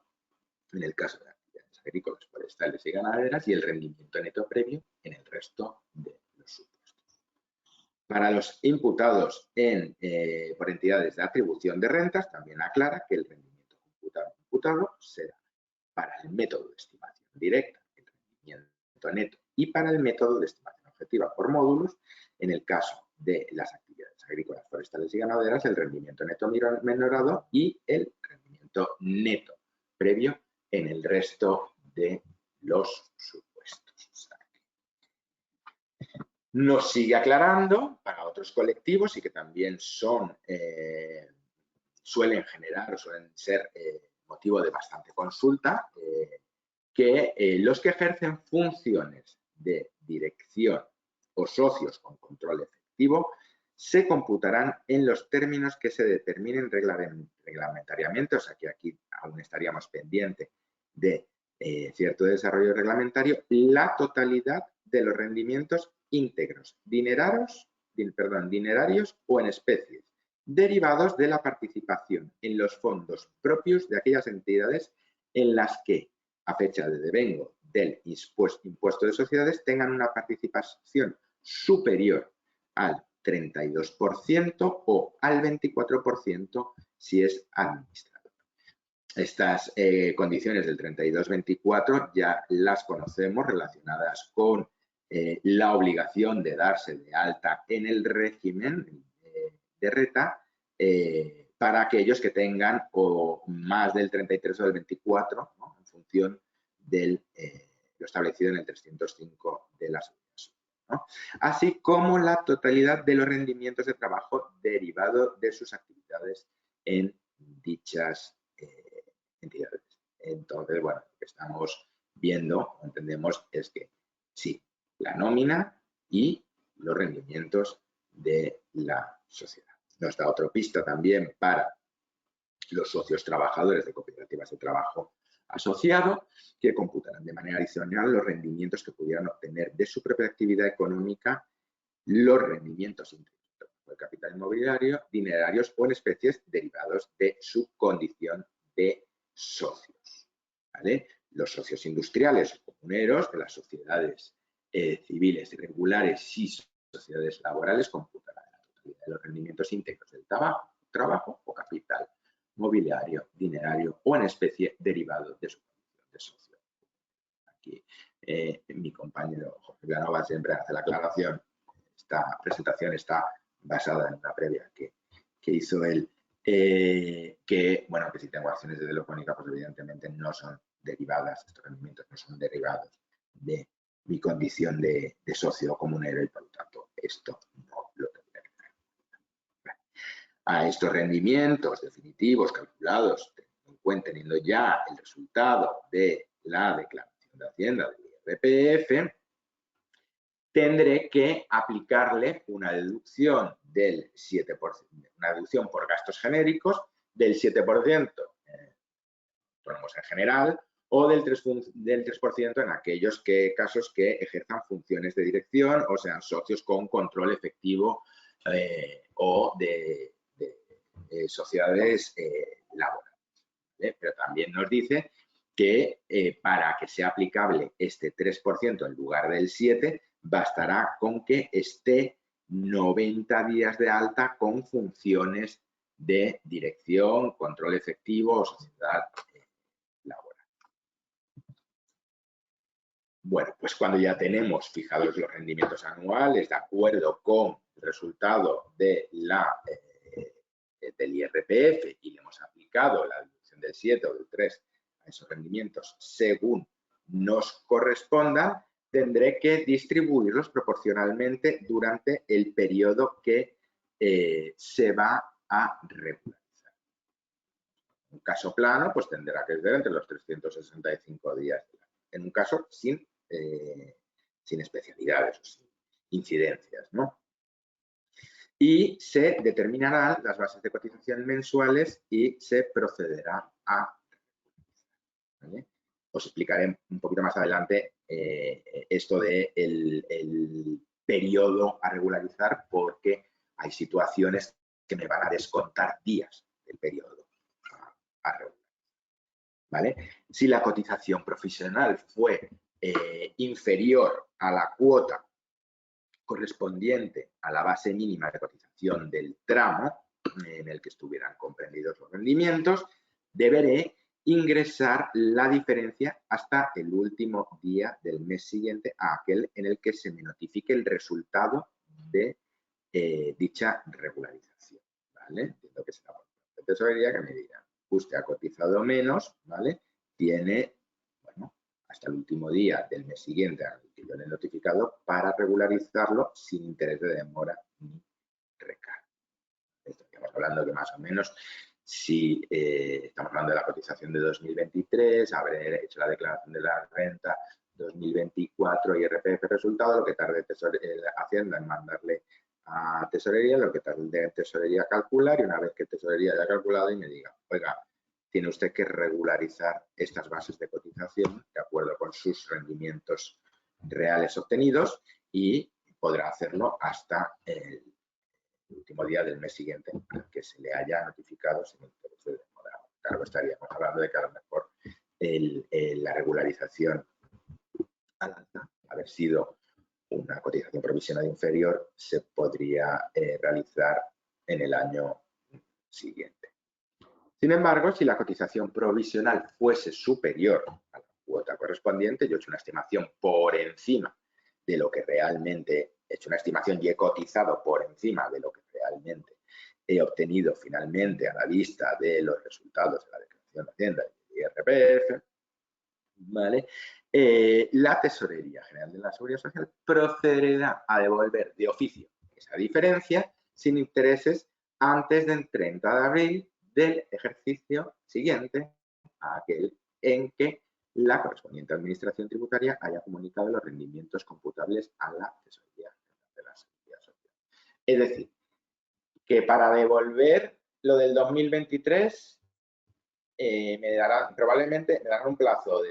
en el caso de actividades agrícolas, forestales y ganaderas, y el rendimiento neto previo en el resto de los supuestos. Para los imputados por entidades de atribución de rentas, también aclara que el rendimiento computado será para el método de estimación directa, el rendimiento neto, y para el método de estimación objetiva por módulos, en el caso de las actividades agrícolas, forestales y ganaderas, el rendimiento neto minorado y el rendimiento neto previo en el resto de los supuestos. Nos sigue aclarando para otros colectivos y que también son, suelen generar o suelen ser motivo de bastante consulta, que los que ejercen funciones de dirección o socios con control efectivo se computarán en los términos que se determinen reglamentariamente, o sea que aquí aún estaríamos pendientes de cierto desarrollo reglamentario, la totalidad de los rendimientos íntegros, dinerarios o en especies, derivados de la participación en los fondos propios de aquellas entidades en las que, a fecha de devengo del impuesto de sociedades, tengan una participación superior al 32% o al 24% si es administrador. Estas condiciones del 32-24 ya las conocemos, relacionadas con la obligación de darse de alta en el régimen de RETA para aquellos que tengan o más del 33 o del 24, ¿no?, en función de lo establecido en el 305 de la Seguridad Social, ¿no?, así como la totalidad de los rendimientos de trabajo derivado de sus actividades en dichas entidades. Entonces, bueno, lo que estamos viendo, entendemos, es que sí, la nómina y los rendimientos de la sociedad. Nos da otra pista también para los socios trabajadores de cooperativas de trabajo asociado, que computarán de manera adicional los rendimientos que pudieran obtener de su propia actividad económica, los rendimientos del capital inmobiliario, dinerarios o en especies derivados de su condición de socios. ¿Vale? Los socios industriales o comuneros de las sociedades civiles regulares y sociedades laborales computarán la totalidad de los rendimientos íntegros del trabajo o capital mobiliario, dinerario o en especie derivado de su condición de socio. aquí mi compañero Jorge Vilanova siempre hace la aclaración. Esta presentación está basada en una previa que hizo él, que si tengo acciones de Telefónica, pues evidentemente no son derivadas, estos rendimientos no son derivados de mi condición de socio comunero y por lo tanto esto no lo tendré que hacer. A estos rendimientos definitivos calculados, teniendo ya el resultado de la declaración de Hacienda del IRPF, tendré que aplicarle una deducción del 7%, una deducción por gastos genéricos del 7% autónomos en general o del 3% en aquellos casos que ejerzan funciones de dirección o sean socios con control efectivo o de sociedades laborales. ¿Vale? Pero también nos dice que para que sea aplicable este 3% en lugar del 7%, bastará con que esté 90 días de alta con funciones de dirección, control efectivo o sociedad laboral. Bueno, pues cuando ya tenemos fijados los rendimientos anuales de acuerdo con el resultado de del IRPF y le hemos aplicado la deducción del 7 o del 3 a esos rendimientos según nos correspondan, tendré que distribuirlos proporcionalmente durante el periodo que se va a regularizar. En un caso plano, pues tendrá que ser entre los 365 días. En un caso sin especialidades o sin incidencias, ¿no? Y se determinarán las bases de cotización mensuales y se procederá a regularizar, ¿vale? Os explicaré un poquito más adelante esto de el periodo a regularizar porque hay situaciones que me van a descontar días del periodo a regularizar, ¿vale? Si la cotización profesional fue inferior a la cuota correspondiente a la base mínima de cotización del tramo en el que estuvieran comprendidos los rendimientos, deberé ingresar la diferencia hasta el último día del mes siguiente a aquel en el que se me notifique el resultado de dicha regularización, ¿vale? Entiendo que será por tesorería que me dirá, usted ha cotizado menos, ¿vale? Tiene, bueno, hasta el último día del mes siguiente al que yo le he notificado para regularizarlo sin interés de demora ni recargo. Estamos hablando que más o menos, si estamos hablando de la cotización de 2023, habré hecho la declaración de la renta 2024 y IRPF resultado, lo que tarde Hacienda en mandarle a Tesorería, lo que tarde Tesorería calcular y una vez que Tesorería haya calculado y me diga, oiga, tiene usted que regularizar estas bases de cotización de acuerdo con sus rendimientos reales obtenidos y podrá hacerlo hasta el último día del mes siguiente al que se le haya notificado sin interés de demora. Claro, estaríamos hablando de que a lo mejor la regularización al alta, haber sido una cotización provisional inferior, se podría realizar en el año siguiente. Sin embargo, si la cotización provisional fuese superior a la cuota correspondiente, yo he hecho una estimación por encima de lo que realmente he hecho una estimación y he cotizado por encima de lo que realmente he obtenido finalmente a la vista de los resultados de la declaración de Hacienda y IRPF, ¿vale? La Tesorería General de la Seguridad Social procederá a devolver de oficio esa diferencia sin intereses antes del 30 de abril del ejercicio siguiente a aquel en que la correspondiente administración tributaria haya comunicado los rendimientos computables a la Tesorería de la Seguridad Social. Es decir, que para devolver lo del 2023 probablemente me darán un plazo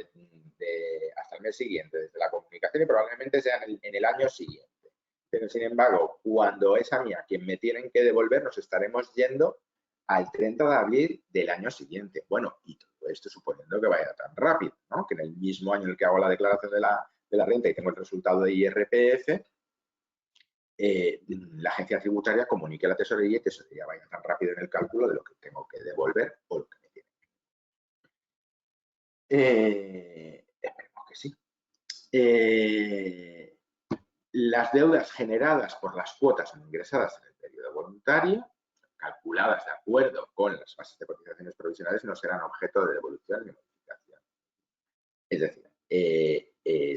hasta el mes siguiente desde la comunicación y probablemente sea en el año siguiente. Pero sin embargo, cuando es a mí a quien me tienen que devolver, nos estaremos yendo al 30 de abril del año siguiente. Bueno, y todo esto suponiendo que vaya tan rápido, ¿no? Que en el mismo año en el que hago la declaración de la renta y tengo el resultado de IRPF, la agencia tributaria comunique a la tesorería y tesorería vaya tan rápido en el cálculo de lo que tengo que devolver o lo que me tienen que devolver. Esperemos que sí. las deudas generadas por las cuotas no ingresadas en el periodo voluntario, calculadas de acuerdo con las bases de cotizaciones provisionales, no serán objeto de devolución ni modificación. Es decir,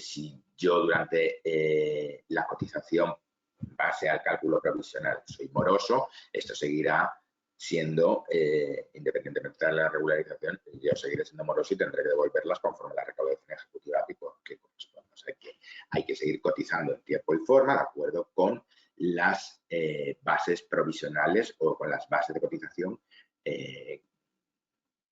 si yo durante la cotización base al cálculo provisional soy moroso, esto seguirá siendo, independientemente de la regularización, yo seguiré siendo moroso y tendré que devolverlas conforme la recaudación ejecutiva que corresponda. O sea que hay que seguir cotizando en tiempo y forma de acuerdo con las bases provisionales o con las bases de cotización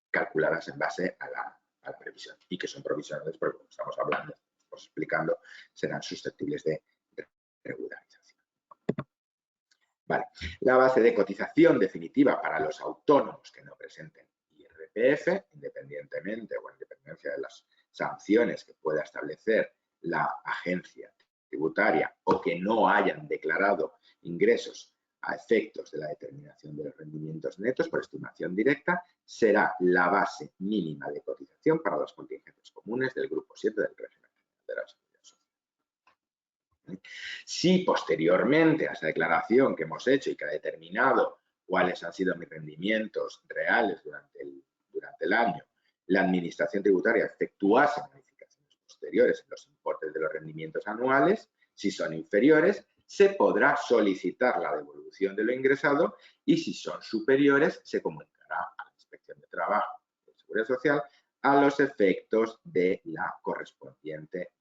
calculadas en base a la previsión, y que son provisionales porque, como estamos hablando, estamos explicando, serán susceptibles de regularización. Vale. La base de cotización definitiva para los autónomos que no presenten IRPF, independientemente o en dependencia de las sanciones que pueda establecer la agencia tributaria o que no hayan declarado ingresos a efectos de la determinación de los rendimientos netos por estimación directa, será la base mínima de cotización para los contingentes comunes del grupo 7 del régimen de la Seguridad Social. Si posteriormente a esa declaración que hemos hecho y que ha determinado cuáles han sido mis rendimientos reales durante el año, la Administración Tributaria efectuase modificaciones posteriores en los importes de los rendimientos anuales, si son inferiores, se podrá solicitar la devolución de lo ingresado y si son superiores, se comunicará a la Inspección de Trabajo y de Seguridad Social a los efectos de la correspondiente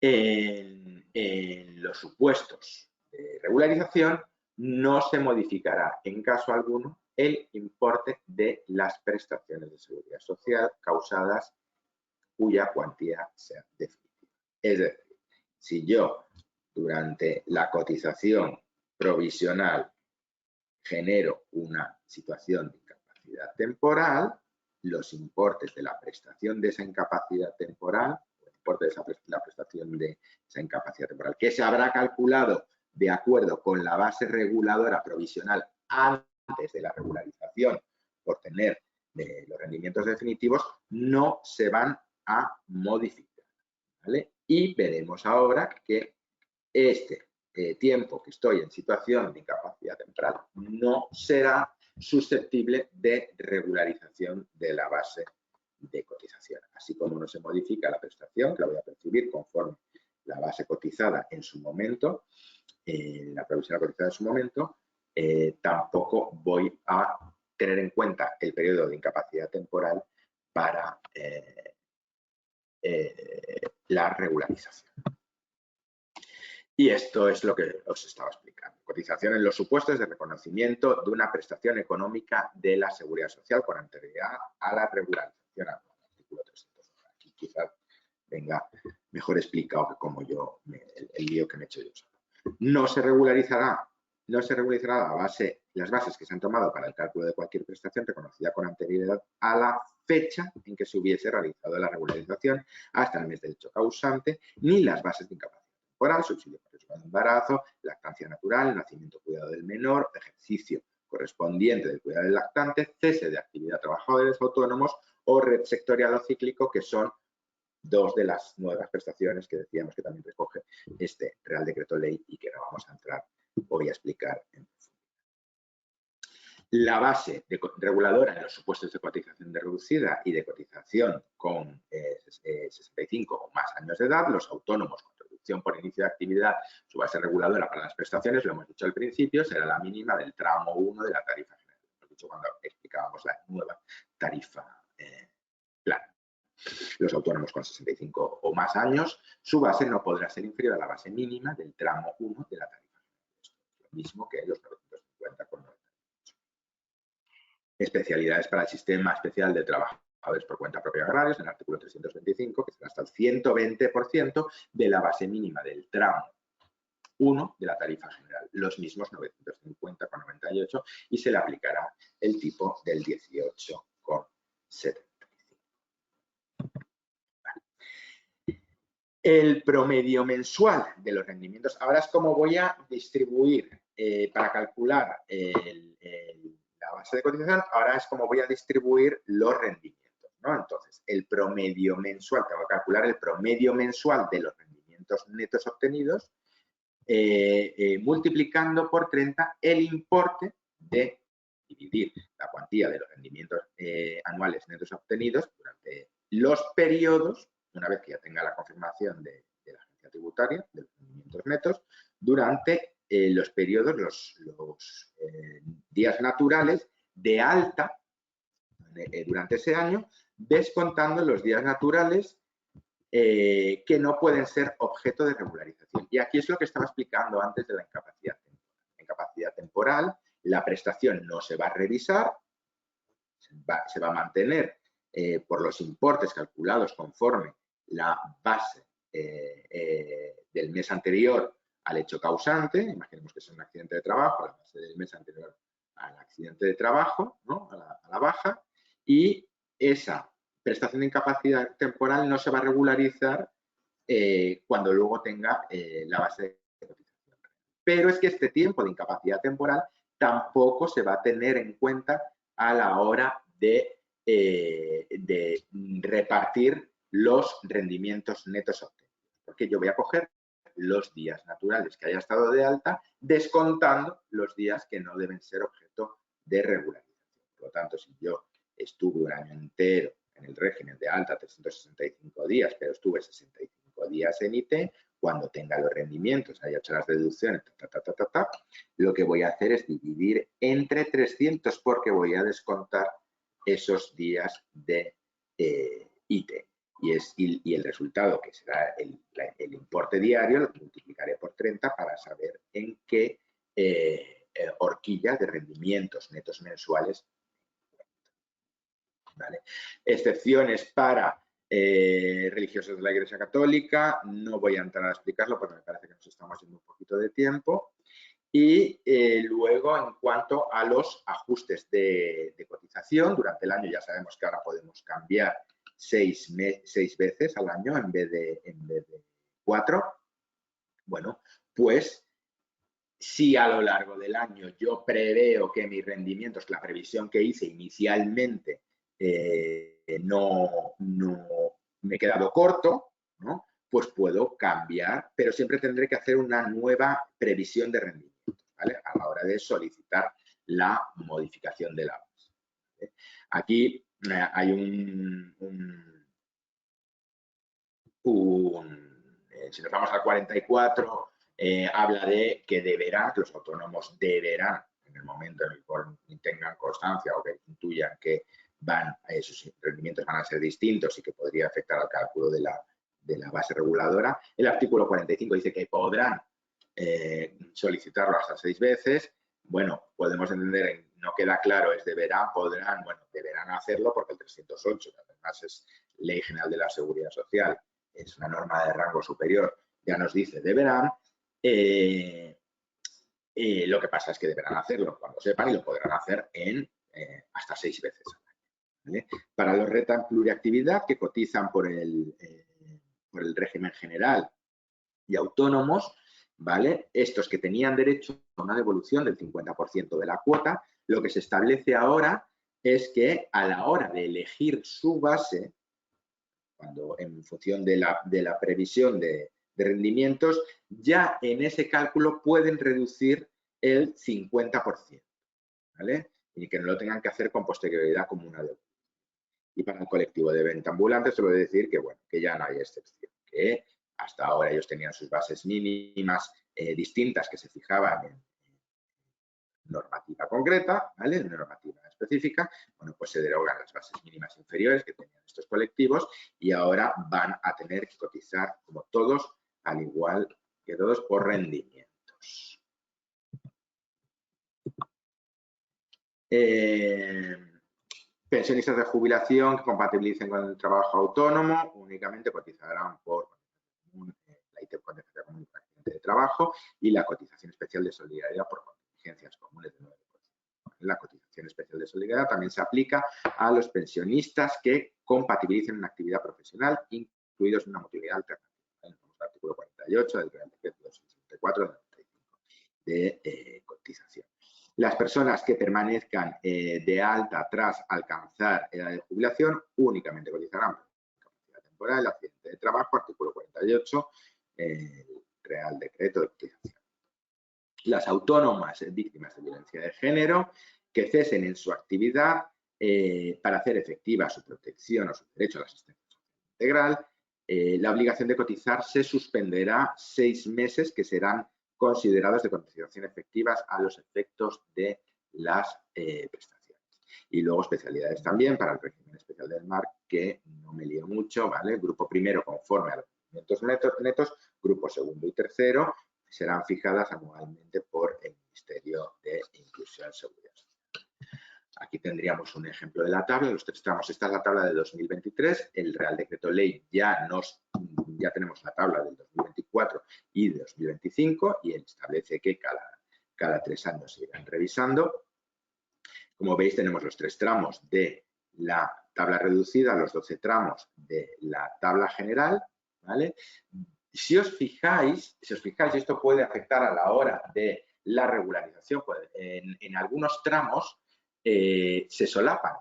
en los supuestos de regularización no se modificará en caso alguno el importe de las prestaciones de seguridad social causadas cuya cuantía sea definitiva. Es decir, si yo durante la cotización provisional genero una situación de incapacidad temporal, los importes de la prestación de esa incapacidad temporal, el importe de la prestación de esa incapacidad temporal, que se habrá calculado de acuerdo con la base reguladora provisional antes de la regularización por tener los rendimientos definitivos, no se van a modificar, ¿vale? Y veremos ahora que este tiempo que estoy en situación de incapacidad temporal no será susceptible de regularización de la base de cotización. Así como no se modifica la prestación, que la voy a percibir conforme la base cotizada en su momento, la provisional cotizada en su momento, tampoco voy a tener en cuenta el periodo de incapacidad temporal para la regularización. Y esto es lo que os estaba explicando. Cotización en los supuestos de reconocimiento de una prestación económica de la Seguridad Social con anterioridad a la regularización anual. Artículo 300. Aquí quizás venga mejor explicado que como yo, el lío que me he hecho yo solo. No se regularizará las bases que se han tomado para el cálculo de cualquier prestación reconocida con anterioridad a la fecha en que se hubiese realizado la regularización hasta el mes del hecho causante, ni las bases de incapacidad temporal, subsidio por riesgo de embarazo, lactancia natural, nacimiento, cuidado del menor, ejercicio correspondiente del cuidado del lactante, cese de actividad de trabajadores autónomos o red sectorial o cíclico, que son dos de las nuevas prestaciones que decíamos que también recoge este Real Decreto Ley y que no vamos a entrar hoy a explicar en profundidad. La base reguladora en los supuestos de cotización reducida y de cotización con 65 o más años de edad, los autónomos con reducción por inicio de actividad, su base reguladora para las prestaciones, lo hemos dicho al principio, será la mínima del tramo 1 de la tarifa general. Lo hemos dicho cuando explicábamos la nueva tarifa plana. Los autónomos con 65 o más años, su base no podrá ser inferior a la base mínima del tramo 1 de la tarifa general. Esto es lo mismo que los 950 con 98. Especialidades para el sistema especial de trabajadores por cuenta propia agrarios, en el artículo 325, que será hasta el 120% de la base mínima del tramo 1 de la tarifa general, los mismos 950 con 98, y se le aplicará el tipo del 18,70. El promedio mensual de los rendimientos. Ahora es como voy a distribuir para calcular la base de cotización. Ahora es como voy a distribuir los rendimientos. ¿no? Entonces, el promedio mensual, tengo que calcular el promedio mensual de los rendimientos netos obtenidos, multiplicando por 30 el importe de dividir la cuantía de los rendimientos anuales netos obtenidos durante los periodos, una vez que ya tenga la confirmación de la agencia tributaria, de los rendimientos netos, durante los periodos, los días naturales de alta durante ese año, descontando los días naturales que no pueden ser objeto de regularización. Y aquí es lo que estaba explicando antes de la incapacidad temporal. La incapacidad temporal, la prestación no se va a revisar, se va a mantener por los importes calculados conforme la base del mes anterior al hecho causante. Imaginemos que es un accidente de trabajo, la base del mes anterior al accidente de trabajo, ¿no? a la baja, y esa prestación de incapacidad temporal no se va a regularizar cuando luego tenga la base de cotización. Pero es que este tiempo de incapacidad temporal tampoco se va a tener en cuenta a la hora de repartir los rendimientos netos obtenidos. Porque yo voy a coger los días naturales que haya estado de alta, descontando los días que no deben ser objeto de regularización. Por lo tanto, si yo estuve un año entero en el régimen de alta, 365 días, pero estuve 65 días en IT, cuando tenga los rendimientos, haya hecho las deducciones, lo que voy a hacer es dividir entre 300 porque voy a descontar esos días de IT. Y el resultado, que será el importe diario, lo multiplicaré por 30 para saber en qué horquilla de rendimientos netos mensuales. ¿Vale? Excepciones para religiosos de la Iglesia Católica, no voy a entrar a explicarlo porque me parece que nos estamos yendo un poquito de tiempo. Y luego, en cuanto a los ajustes de cotización, durante el año ya sabemos que ahora podemos cambiar 6 veces al año en vez de 4. Bueno, pues si a lo largo del año yo preveo que mis rendimientos, la previsión que hice inicialmente, no me he quedado corto, ¿no? Pues puedo cambiar, pero siempre tendré que hacer una nueva previsión de rendimiento, ¿vale? A la hora de solicitar la modificación de la base, ¿vale? Aquí hay si nos vamos al 44, habla de que deberán, los autónomos deberán, en el momento en el que tengan constancia o que intuyan que sus rendimientos van a ser distintos y que podría afectar al cálculo de la base reguladora. El artículo 45 dice que podrán solicitarlo hasta 6 veces. Bueno, podemos entender, no queda claro, es deberán, podrán, bueno, deberán hacerlo porque el 308, que además es Ley General de la Seguridad Social, es una norma de rango superior, ya nos dice deberán. Lo que pasa es que deberán hacerlo cuando sepan y lo podrán hacer en hasta 6 veces. ¿Vale? Para los RETA pluriactividad que cotizan por el régimen general y autónomos, ¿vale? Estos que tenían derecho a una devolución del 50% de la cuota, lo que se establece ahora es que a la hora de elegir su base, cuando en función de la previsión de rendimientos, ya en ese cálculo pueden reducir el 50%, ¿vale? Y que no lo tengan que hacer con posterioridad como una deuda. Y para el colectivo de venta ambulante se puede decir que, bueno, que ya no hay excepción, que hasta ahora ellos tenían sus bases mínimas distintas que se fijaban en normativa concreta, ¿vale? En normativa específica. Bueno, pues se derogan las bases mínimas inferiores que tenían estos colectivos y ahora van a tener que cotizar como todos, al igual que todos, por rendimientos. Pensionistas de jubilación que compatibilicen con el trabajo autónomo únicamente cotizarán por la ITEP contingencia común por accidente de trabajo y la cotización especial de solidaridad por contingencias comunes de 9%. La cotización especial de solidaridad también se aplica a los pensionistas que compatibilicen una actividad profesional, incluidos en una movilidad alternativa. Tenemos el artículo 48 del Real Decreto 264 de 95 de cotización. Las personas que permanezcan de alta tras alcanzar edad de jubilación únicamente cotizarán por capacidad temporal, accidente de trabajo, artículo 48, Real Decreto de Cotización. Las autónomas víctimas de violencia de género que cesen en su actividad para hacer efectiva su protección o su derecho a la asistencia integral, la obligación de cotizar se suspenderá 6 meses que serán considerados de cotización efectivas a los efectos de las prestaciones. Y luego especialidades también para el régimen especial del mar, que no me lío mucho, ¿vale? Grupo primero conforme a los rendimientos netos, grupo segundo y tercero serán fijadas anualmente por el Ministerio de Inclusión y Seguridad Social. Aquí tendríamos un ejemplo de la tabla, los 3 tramos. Esta es la tabla de 2023, el Real Decreto Ley ya tenemos la tabla del 2024 y de 2025 y él establece que cada 3 años se irán revisando. Como veis, tenemos los 3 tramos de la tabla reducida, los 12 tramos de la tabla general, ¿vale? Si os fijáis, esto puede afectar a la hora de la regularización, pues en algunos tramos se solapan,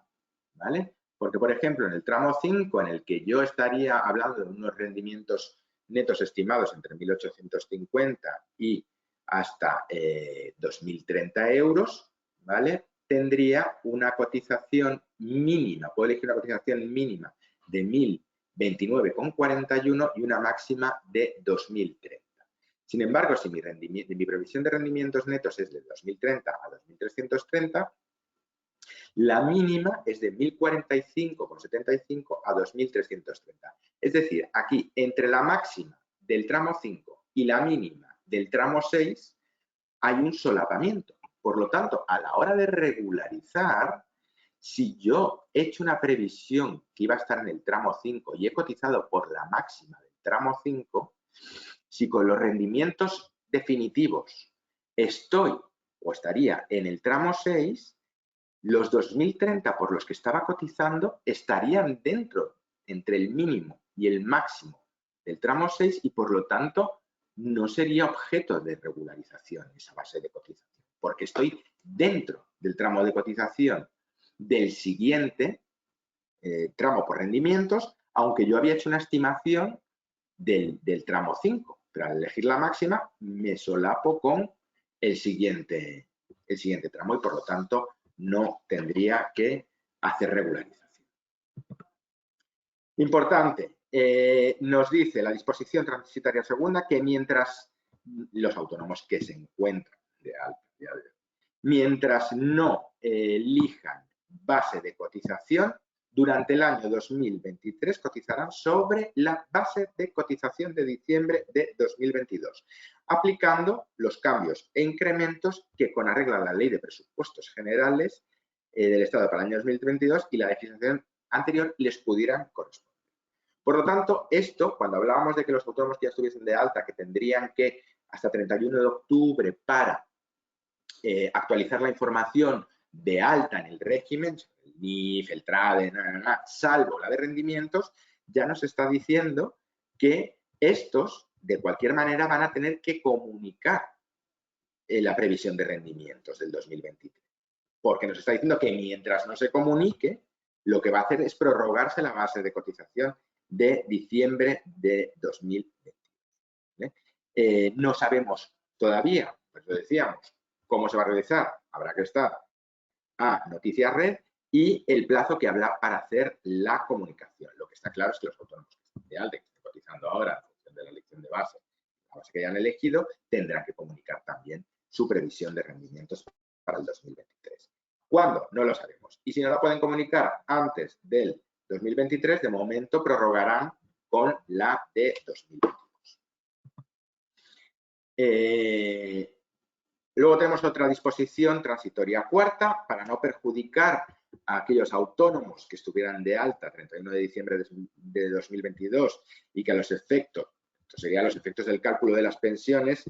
¿vale? Porque, por ejemplo, en el tramo 5, en el que yo estaría hablando de unos rendimientos netos estimados entre 1.850 y hasta 2.030 euros, ¿vale? Tendría una cotización mínima, puedo elegir una cotización mínima de 1.029,41 y una máxima de 2.030. Sin embargo, si mi previsión de rendimientos netos es de 2.030 a 2.330, la mínima es de 1.045,75 a 2.330. Es decir, aquí entre la máxima del tramo 5 y la mínima del tramo 6 hay un solapamiento. Por lo tanto, a la hora de regularizar, si yo he hecho una previsión que iba a estar en el tramo 5 y he cotizado por la máxima del tramo 5, si con los rendimientos definitivos estoy o estaría en el tramo 6, los 2.030 por los que estaba cotizando estarían dentro, entre el mínimo y el máximo del tramo 6 y por lo tanto no sería objeto de regularización esa base de cotización, porque estoy dentro del tramo de cotización del siguiente tramo por rendimientos, aunque yo había hecho una estimación del tramo 5, pero al elegir la máxima me solapo con el siguiente tramo y por lo tanto no tendría que hacer regularización. Importante, nos dice la disposición transitoria segunda que mientras los autónomos que se encuentran de alta, mientras no elijan base de cotización, durante el año 2023 cotizarán sobre la base de cotización de diciembre de 2022, aplicando los cambios e incrementos que con arreglo a la Ley de Presupuestos Generales del Estado para el año 2022 y la legislación anterior les pudieran corresponder. Por lo tanto, esto, cuando hablábamos de que los autónomos que ya estuviesen de alta, que tendrían que hasta 31 de octubre para actualizar la información de alta en el régimen, el NIF, el TRADE, salvo la de rendimientos, ya nos está diciendo que estos, de cualquier manera, van a tener que comunicar la previsión de rendimientos del 2023. Porque nos está diciendo que mientras no se comunique, lo que va a hacer es prorrogarse la base de cotización de diciembre de 2022. ¿Vale? No sabemos todavía, pues lo decíamos, cómo se va a realizar. Habrá que estar a Noticias Red y el plazo que habrá para hacer la comunicación. Lo que está claro es que los autónomos que están de alta, que están cotizando ahora en función de la elección de base, la base que hayan elegido, tendrán que comunicar también su previsión de rendimientos para el 2023. ¿Cuándo? No lo sabemos. Y si no la pueden comunicar antes del 2023, de momento prorrogarán con la de 2022. Luego tenemos otra disposición transitoria cuarta para no perjudicar a aquellos autónomos que estuvieran de alta 31 de diciembre de 2022 y que a los efectos, estos serían los efectos del cálculo de las pensiones,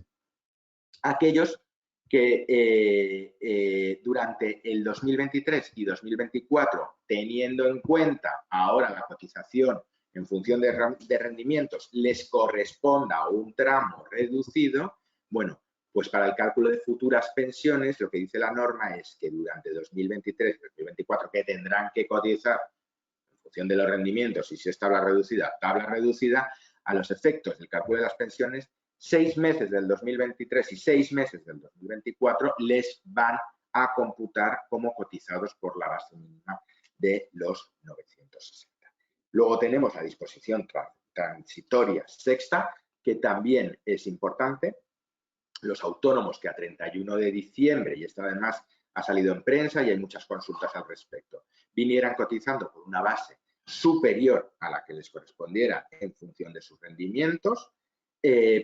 aquellos que durante el 2023 y 2024, teniendo en cuenta ahora la cotización en función de rendimientos, les corresponda un tramo reducido, bueno, Pues para el cálculo de futuras pensiones, lo que dice la norma es que durante 2023 y 2024, que tendrán que cotizar en función de los rendimientos, y si es tabla reducida, a los efectos del cálculo de las pensiones, 6 meses del 2023 y 6 meses del 2024 les van a computar como cotizados por la base mínima de los 960. Luego tenemos la disposición transitoria sexta, que también es importante. Los autónomos que a 31 de diciembre, y esto además ha salido en prensa y hay muchas consultas al respecto, vinieran cotizando por una base superior a la que les correspondiera en función de sus rendimientos,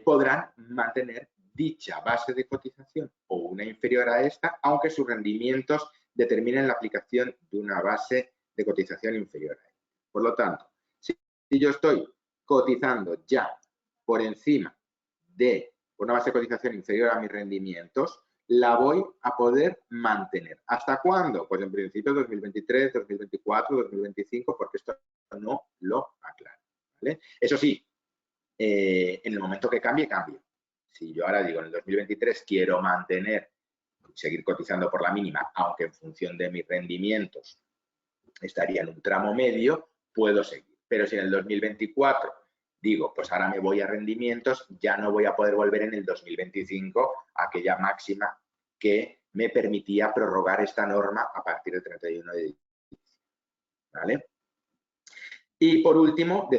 podrán mantener dicha base de cotización o una inferior a esta, aunque sus rendimientos determinen la aplicación de una base de cotización inferior a ella. Por lo tanto, si yo estoy cotizando ya por encima de una base de cotización inferior a mis rendimientos, la voy a poder mantener. ¿Hasta cuándo? Pues en principio 2023, 2024, 2025, porque esto no lo aclara, ¿vale? Eso sí, en el momento que cambie, cambio. Si yo ahora digo en el 2023 quiero seguir cotizando por la mínima, aunque en función de mis rendimientos estaría en un tramo medio, puedo seguir. Pero si en el 2024 digo, pues ahora me voy a rendimientos, ya no voy a poder volver en el 2025 a aquella máxima que me permitía prorrogar esta norma a partir del 31 de diciembre. ¿Vale? Y por último,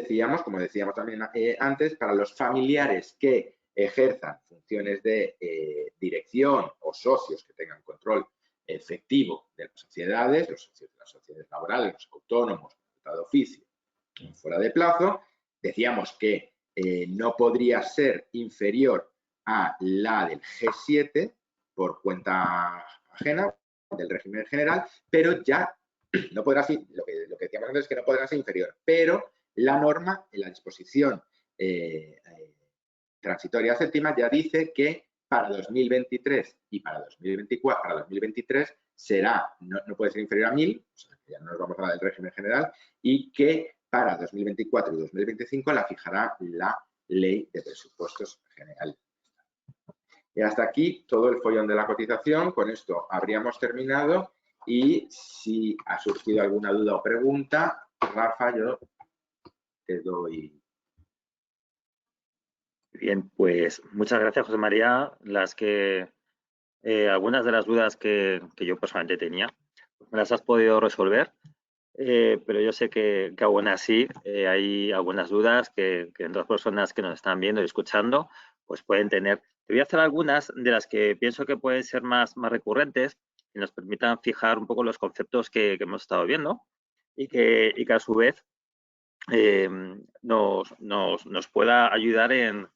como decíamos también antes, para los familiares que ejerzan funciones de dirección o socios que tengan control efectivo de las sociedades, los socios de las sociedades laborales, los autónomos, de oficio, fuera de plazo, decíamos que no podría ser inferior a la del G7 por cuenta ajena del régimen general, pero ya no podrá ser, lo que decíamos antes es que no podrá ser inferior, pero la norma en la disposición transitoria séptima ya dice que para 2023 y para 2024, para 2023 no puede ser inferior a 1000, o sea, que ya no nos vamos a hablar del régimen general, y que para 2024 y 2025 la fijará la Ley de Presupuestos Generales. Y hasta aquí todo el follón de la cotización. Con esto habríamos terminado. Y si ha surgido alguna duda o pregunta, Rafa, yo te doy. Bien, pues muchas gracias, José María. Algunas de las dudas que yo personalmente tenía, me las has podido resolver, pero yo sé que aún así hay algunas dudas que otras personas que nos están viendo y escuchando pues pueden tener. Te voy a hacer algunas de las que pienso que pueden ser más recurrentes y nos permitan fijar un poco los conceptos que hemos estado viendo y que a su vez nos pueda ayudar en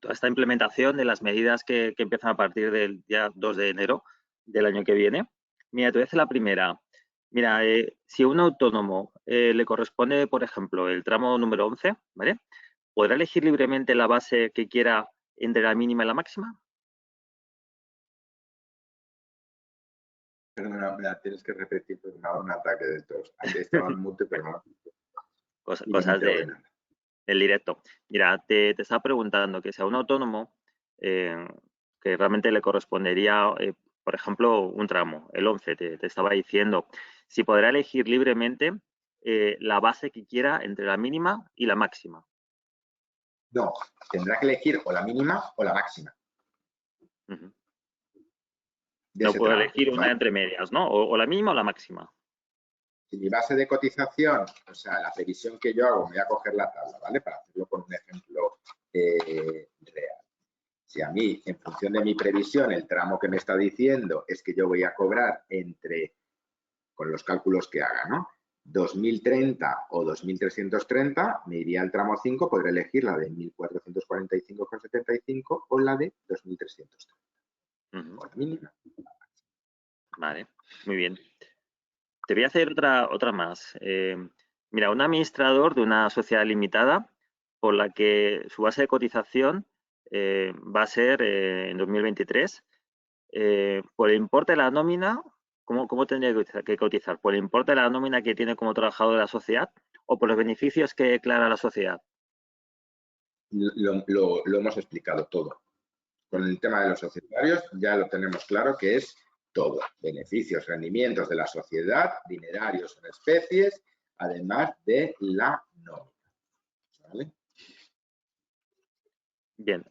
toda esta implementación de las medidas que empiezan a partir del día 2 de enero del año que viene. Mira, te voy a hacer la primera. Mira, si a un autónomo le corresponde, por ejemplo, el tramo número 11, ¿vale? ¿Podrá elegir libremente la base que quiera entre la mínima y la máxima? Perdona, me la tienes que repetir porque me ha dado un ataque de tos. Aquí estaba en mute, pero no. Cosas del directo. Mira, te estaba preguntando que si a un autónomo que realmente le correspondería, por ejemplo, un tramo, el 11, te estaba diciendo, si podrá elegir libremente la base que quiera entre la mínima y la máxima. No, tendrá que elegir o la mínima o la máxima. No puedo elegir una entre medias, ¿no? O la mínima o la máxima. Si mi base de cotización, o sea, la previsión que yo hago, me voy a coger la tabla, ¿vale? Para hacerlo con un ejemplo real. Si a mí, en función de mi previsión, el tramo que me está diciendo es que yo voy a cobrar con los cálculos que haga, ¿no? 2030 o 2330, me iría al tramo 5, podré elegir la de 1445,75 o la de 2330. O la mínima. Vale, muy bien. Te voy a hacer otra más. Mira, un administrador de una sociedad limitada por la que su base de cotización va a ser en 2023. Por el importe de la nómina, ¿cómo tendría que cotizar? ¿Por el importe de la nómina que tiene como trabajador de la sociedad o por los beneficios que declara la sociedad? Lo hemos explicado todo. Con el tema de los societarios ya lo tenemos claro que es todo. Beneficios, rendimientos de la sociedad, dinerarios en especies, además de la nómina. ¿Vale? Bien,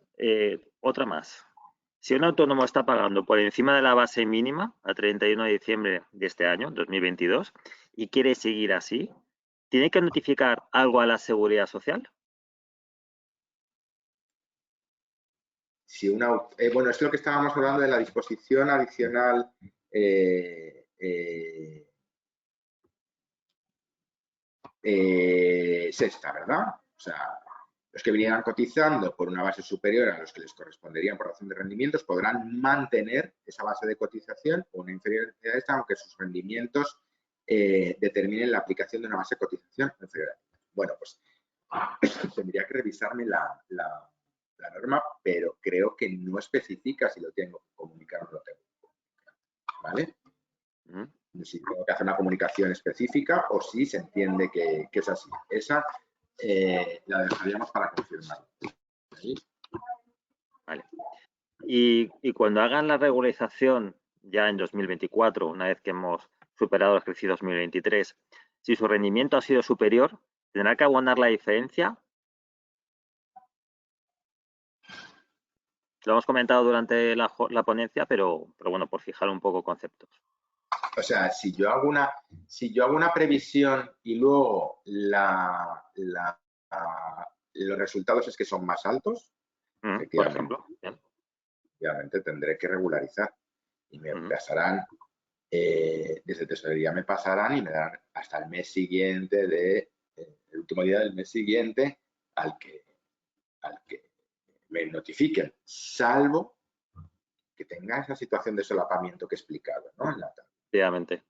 otra más. Si un autónomo está pagando por encima de la base mínima a 31 de diciembre de este año, 2022, y quiere seguir así, ¿tiene que notificar algo a la Seguridad Social? Si bueno, es lo que estábamos hablando de la disposición adicional sexta, ¿verdad? O sea, los que vinieran cotizando por una base superior a los que les corresponderían por razón de rendimientos podrán mantener esa base de cotización o una inferior a esta, aunque sus rendimientos determinen la aplicación de una base de cotización inferior a esta. Bueno, pues tendría que revisarme la norma, pero creo que no especifica si lo tengo que comunicar o no lo tengo que comunicar. ¿Vale? Si tengo que hacer una comunicación específica o si se entiende que es así. Esa la dejaríamos para confirmar. ¿Sí? Vale. Y cuando hagan la regularización ya en 2024, una vez que hemos superado el ejercicio 2023, si su rendimiento ha sido superior, ¿tendrá que abonar la diferencia? Lo hemos comentado durante la ponencia, pero bueno, por fijar un poco conceptos. O sea, si yo hago una previsión y luego los resultados es que son más altos, por ejemplo, obviamente tendré que regularizar y me pasarán, desde tesorería me pasarán y me darán hasta el mes siguiente el último día del mes siguiente al que me notifiquen, salvo que tenga esa situación de solapamiento que he explicado, ¿no? Efectivamente.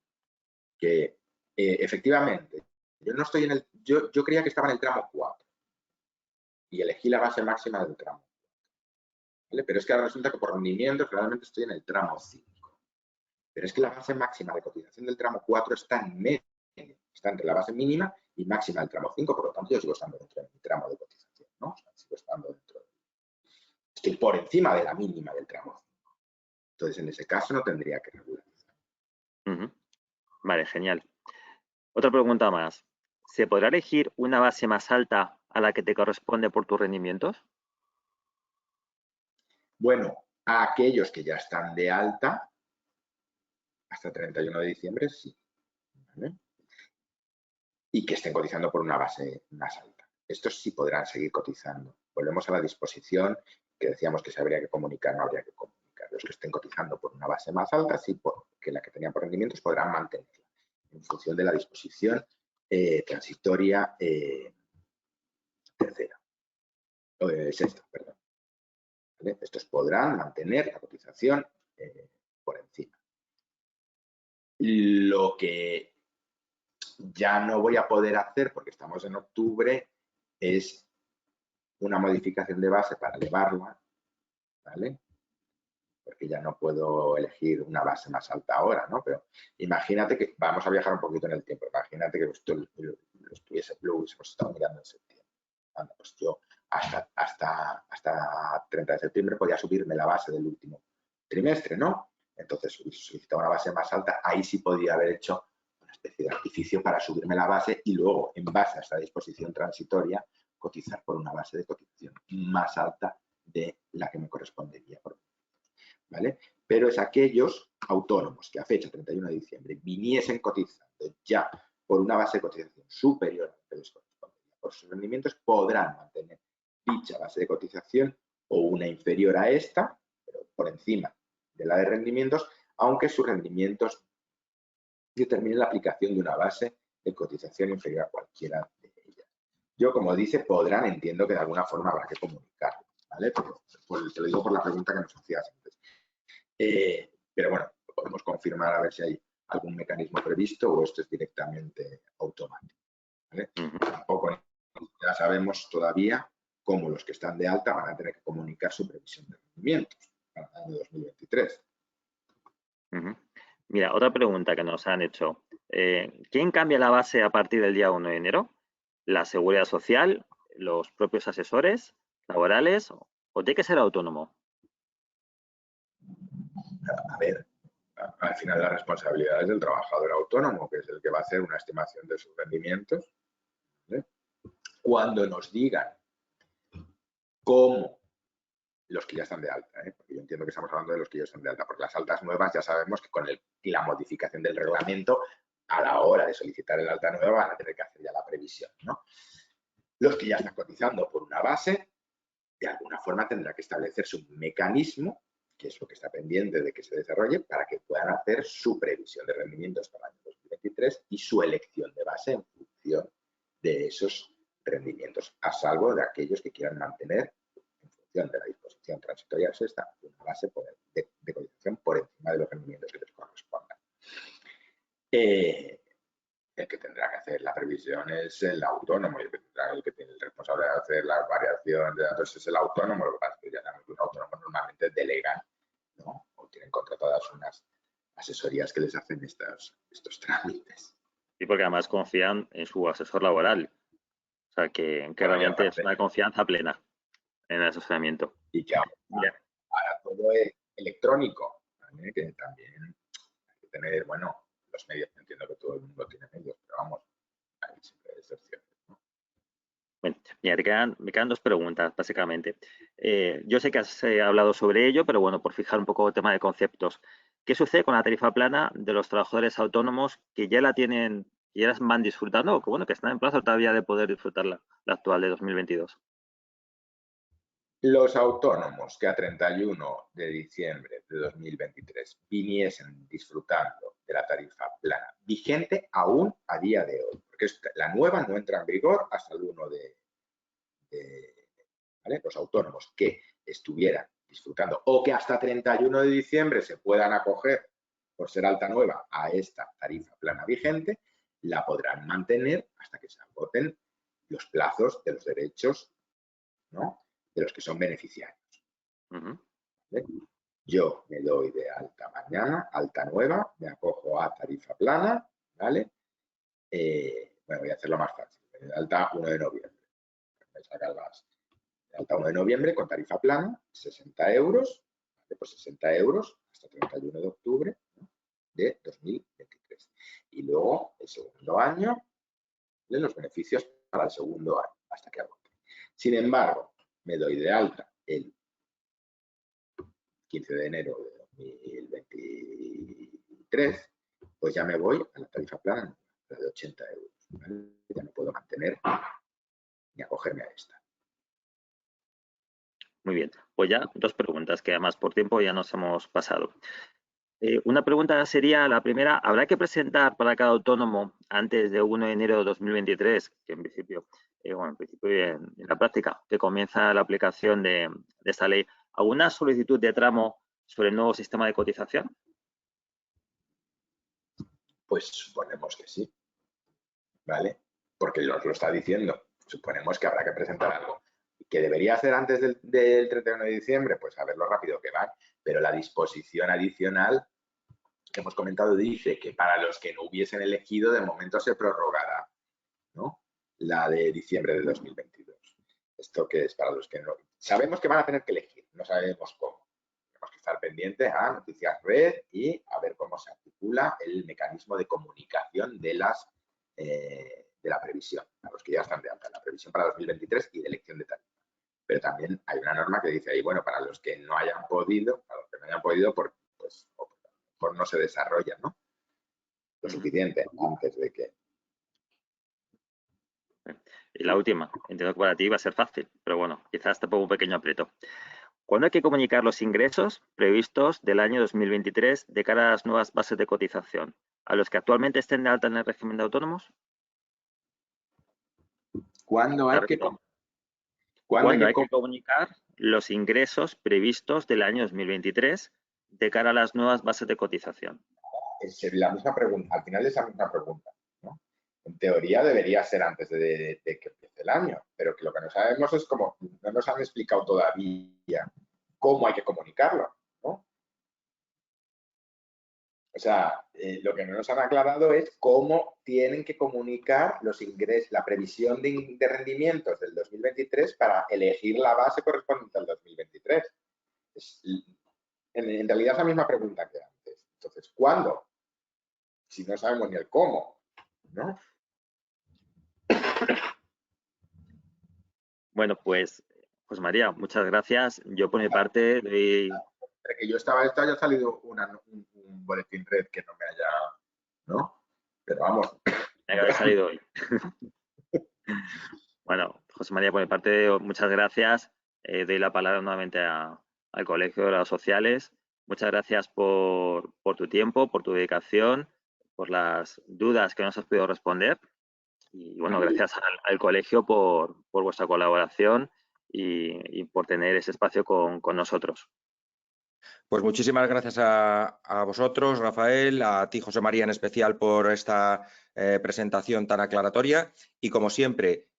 Que efectivamente, yo no estoy yo creía que estaba en el tramo 4 y elegí la base máxima del tramo 4. ¿Vale? Pero es que ahora resulta que por rendimientos realmente estoy en el tramo 5. Pero es que la base máxima de cotización del tramo 4 está en medio, está entre la base mínima y máxima del tramo 5, por lo tanto yo sigo estando dentro de mi tramo de cotización, ¿no? O sea, sigo estando estoy por encima de la mínima del tramo 5. Entonces, en ese caso no tendría que regularizar. Vale, genial. Otra pregunta más. ¿Se podrá elegir una base más alta a la que te corresponde por tus rendimientos? Bueno, a aquellos que ya están de alta, hasta 31 de diciembre, sí. ¿Vale? Y que estén cotizando por una base más alta. Estos sí podrán seguir cotizando. Volvemos a la disposición que decíamos que se habría que comunicar, no habría que comunicar. Los que estén cotizando por una base más alta, sí, porque la que tenían por rendimientos podrán mantenerla en función de la disposición transitoria sexta, perdón. ¿Vale? Estos podrán mantener la cotización por encima. Lo que ya no voy a poder hacer, porque estamos en octubre, es una modificación de base para elevarla, ¿vale? Porque ya no puedo elegir una base más alta ahora, ¿no? Pero imagínate que, vamos a viajar un poquito en el tiempo, imagínate que esto lo hubiésemos estado mirando en septiembre. Bueno, pues yo hasta 30 de septiembre podía subirme la base del último trimestre, ¿no? Entonces, si solicitaba una base más alta, ahí sí podría haber hecho una especie de artificio para subirme la base y luego, en base a esta disposición transitoria, cotizar por una base de cotización más alta de la que me correspondería. ¿Vale? Pero es aquellos autónomos que a fecha 31 de diciembre viniesen cotizando ya por una base de cotización superior a la que les correspondería por sus rendimientos, podrán mantener dicha base de cotización o una inferior a esta, pero por encima de la de rendimientos, aunque sus rendimientos determinen la aplicación de una base de cotización inferior a cualquiera de ellas. Yo, como dice, podrán, entiendo que de alguna forma habrá que comunicarlo, ¿vale? Pero te lo digo por la pregunta que nos hacías antes. Pero bueno, podemos confirmar a ver si hay algún mecanismo previsto o esto es directamente automático, ¿vale? Tampoco ya sabemos todavía cómo los que están de alta van a tener que comunicar su previsión de rendimientos para el año 2023. Mira, otra pregunta que nos han hecho. ¿Quién cambia la base a partir del día 1 de enero? ¿La Seguridad Social? ¿Los propios asesores laborales? ¿O tiene que ser autónomo? A ver, al final la responsabilidad es del trabajador autónomo, que es el que va a hacer una estimación de sus rendimientos. ¿Vale? Cuando nos digan cómo, los que ya están de alta, porque yo entiendo que estamos hablando de los que ya están de alta, porque las altas nuevas ya sabemos que con la modificación del reglamento, a la hora de solicitar el alta nueva van a tener que hacer ya la previsión, ¿no? Los que ya están cotizando por una base, de alguna forma tendrá que establecerse un mecanismo, que es lo que está pendiente de que se desarrolle, para que puedan hacer su previsión de rendimientos para el año 2023 y su elección de base en función de esos rendimientos, a salvo de aquellos que quieran mantener, en función de la disposición transitoria sexta, una base de cotización por encima de los rendimientos que les correspondan. El que tendrá que hacer la previsión es el autónomo, y el que tiene el responsable de hacer la variación de datos es el autónomo. Lo que pasa es que ya sabemos que un autónomo normalmente delegan, ¿no? O tienen contratadas unas asesorías que les hacen estos trámites. Sí, porque además confían en su asesor laboral. O sea, que realmente es una confianza plena en el asesoramiento. Y que ahora todo es electrónico, ¿vale? Que también hay que tener, bueno, los medios. Entiendo que todo el mundo tiene medios, pero vamos, hay siempre excepciones, ¿no? Bueno, mira, me quedan dos preguntas, básicamente. Yo sé que has hablado sobre ello, pero bueno, por fijar un poco el tema de conceptos. ¿Qué sucede con la tarifa plana de los trabajadores autónomos que ya la tienen, ya las van disfrutando, o que bueno, que están en plazo todavía de poder disfrutar la actual de 2022? Los autónomos que a 31 de diciembre de 2023 viniesen disfrutando de la tarifa plana vigente aún a día de hoy, porque la nueva no entra en vigor hasta el 1 ¿vale? Los autónomos que estuvieran disfrutando o que hasta 31 de diciembre se puedan acoger por ser alta nueva a esta tarifa plana vigente, la podrán mantener hasta que se agoten los plazos de los derechos, ¿no?, de los que son beneficiarios. ¿Vale? Yo me doy de alta mañana, alta nueva, me acojo a tarifa plana, ¿vale? Bueno, voy a hacerlo más fácil. Me doy de alta 1 de noviembre. Me sacan de alta 1 de noviembre con tarifa plana, 60 euros, ¿vale? Pues 60 euros hasta 31 de octubre, ¿no?, de 2023. Y luego, el segundo año, de los beneficios para el segundo año, hasta que agote. Sin embargo, me doy de alta el 15 de enero de 2023, pues ya me voy a la tarifa plana, la de 80 euros. ¿Vale? Ya no puedo mantener ni acogerme a esta. Muy bien, pues ya dos preguntas que además por tiempo ya nos hemos pasado. Una pregunta sería, la primera, ¿habrá que presentar para cada autónomo antes de 1 de enero de 2023, que en principio, en la práctica, que comienza la aplicación de esta ley, alguna solicitud de tramo sobre el nuevo sistema de cotización? Pues suponemos que sí, ¿vale? Porque lo está diciendo. Suponemos que habrá que presentar algo. ¿Que debería hacer antes del 31 de diciembre? Pues a ver lo rápido que van. Pero la disposición adicional que hemos comentado dice que para los que no hubiesen elegido, de momento se prorrogará, ¿no?, la de diciembre de 2022. Esto que es para los que no. Sabemos que van a tener que elegir, no sabemos cómo. Tenemos que estar pendientes a Noticias Red y a ver cómo se articula el mecanismo de comunicación de la previsión, a los que ya están de alta, la previsión para 2023 y de elección de tarifa. Pero también hay una norma que dice ahí, bueno, para los que no hayan podido, por no se desarrollan, ¿no?, lo suficiente antes de que. Y la última, entiendo que para ti va a ser fácil, pero bueno, quizás te pongo un pequeño aprieto. ¿Cuándo hay que comunicar los ingresos previstos del año 2023 de cara a las nuevas bases de cotización? ¿A los que actualmente estén de alta en el régimen de autónomos? ¿Cuándo hay que comunicar los ingresos previstos del año 2023 de cara a las nuevas bases de cotización? Es la misma pregunta, al final es la misma pregunta, ¿no? En teoría debería ser antes de que empiece el año, pero que lo que no sabemos es cómo, no nos han explicado todavía cómo hay que comunicarlo, ¿no? O sea, lo que no nos han aclarado es cómo tienen que comunicar los ingresos, la previsión de rendimientos del 2023 para elegir la base correspondiente al 2023. en realidad es la misma pregunta que antes. Entonces, ¿cuándo? Si no sabemos ni el cómo, ¿no? Bueno, pues, José María, muchas gracias. Yo por mi parte Entre que yo estaba esto haya salido un boletín red que no me haya, ¿no? Pero vamos. Tenía que haber salido hoy. Bueno, José María, por mi parte, muchas gracias. Doy la palabra nuevamente al Colegio de Grados Sociales. Muchas gracias por tu tiempo, por tu dedicación, por las dudas que nos has podido responder. Y bueno, gracias al colegio por vuestra colaboración y por tener ese espacio con nosotros. Pues muchísimas gracias a vosotros, Rafael, a ti, José María, en especial por esta presentación tan aclaratoria. Y como siempre,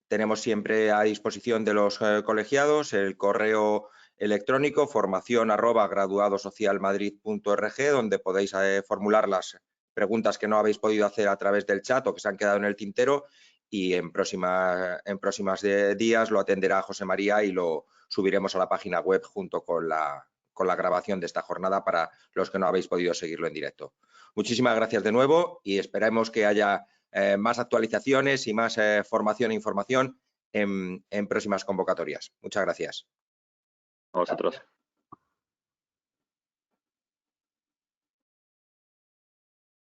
tenemos siempre a disposición de los colegiados el correo electrónico formacion@graduadosocialmadrid.org, donde podéis formular las preguntas que no habéis podido hacer a través del chat o que se han quedado en el tintero, y en próximas días lo atenderá José María y lo subiremos a la página web junto con la grabación de esta jornada para los que no habéis podido seguirlo en directo. Muchísimas gracias de nuevo y esperemos que haya más actualizaciones y más formación e información en próximas convocatorias. Muchas gracias. A vosotros.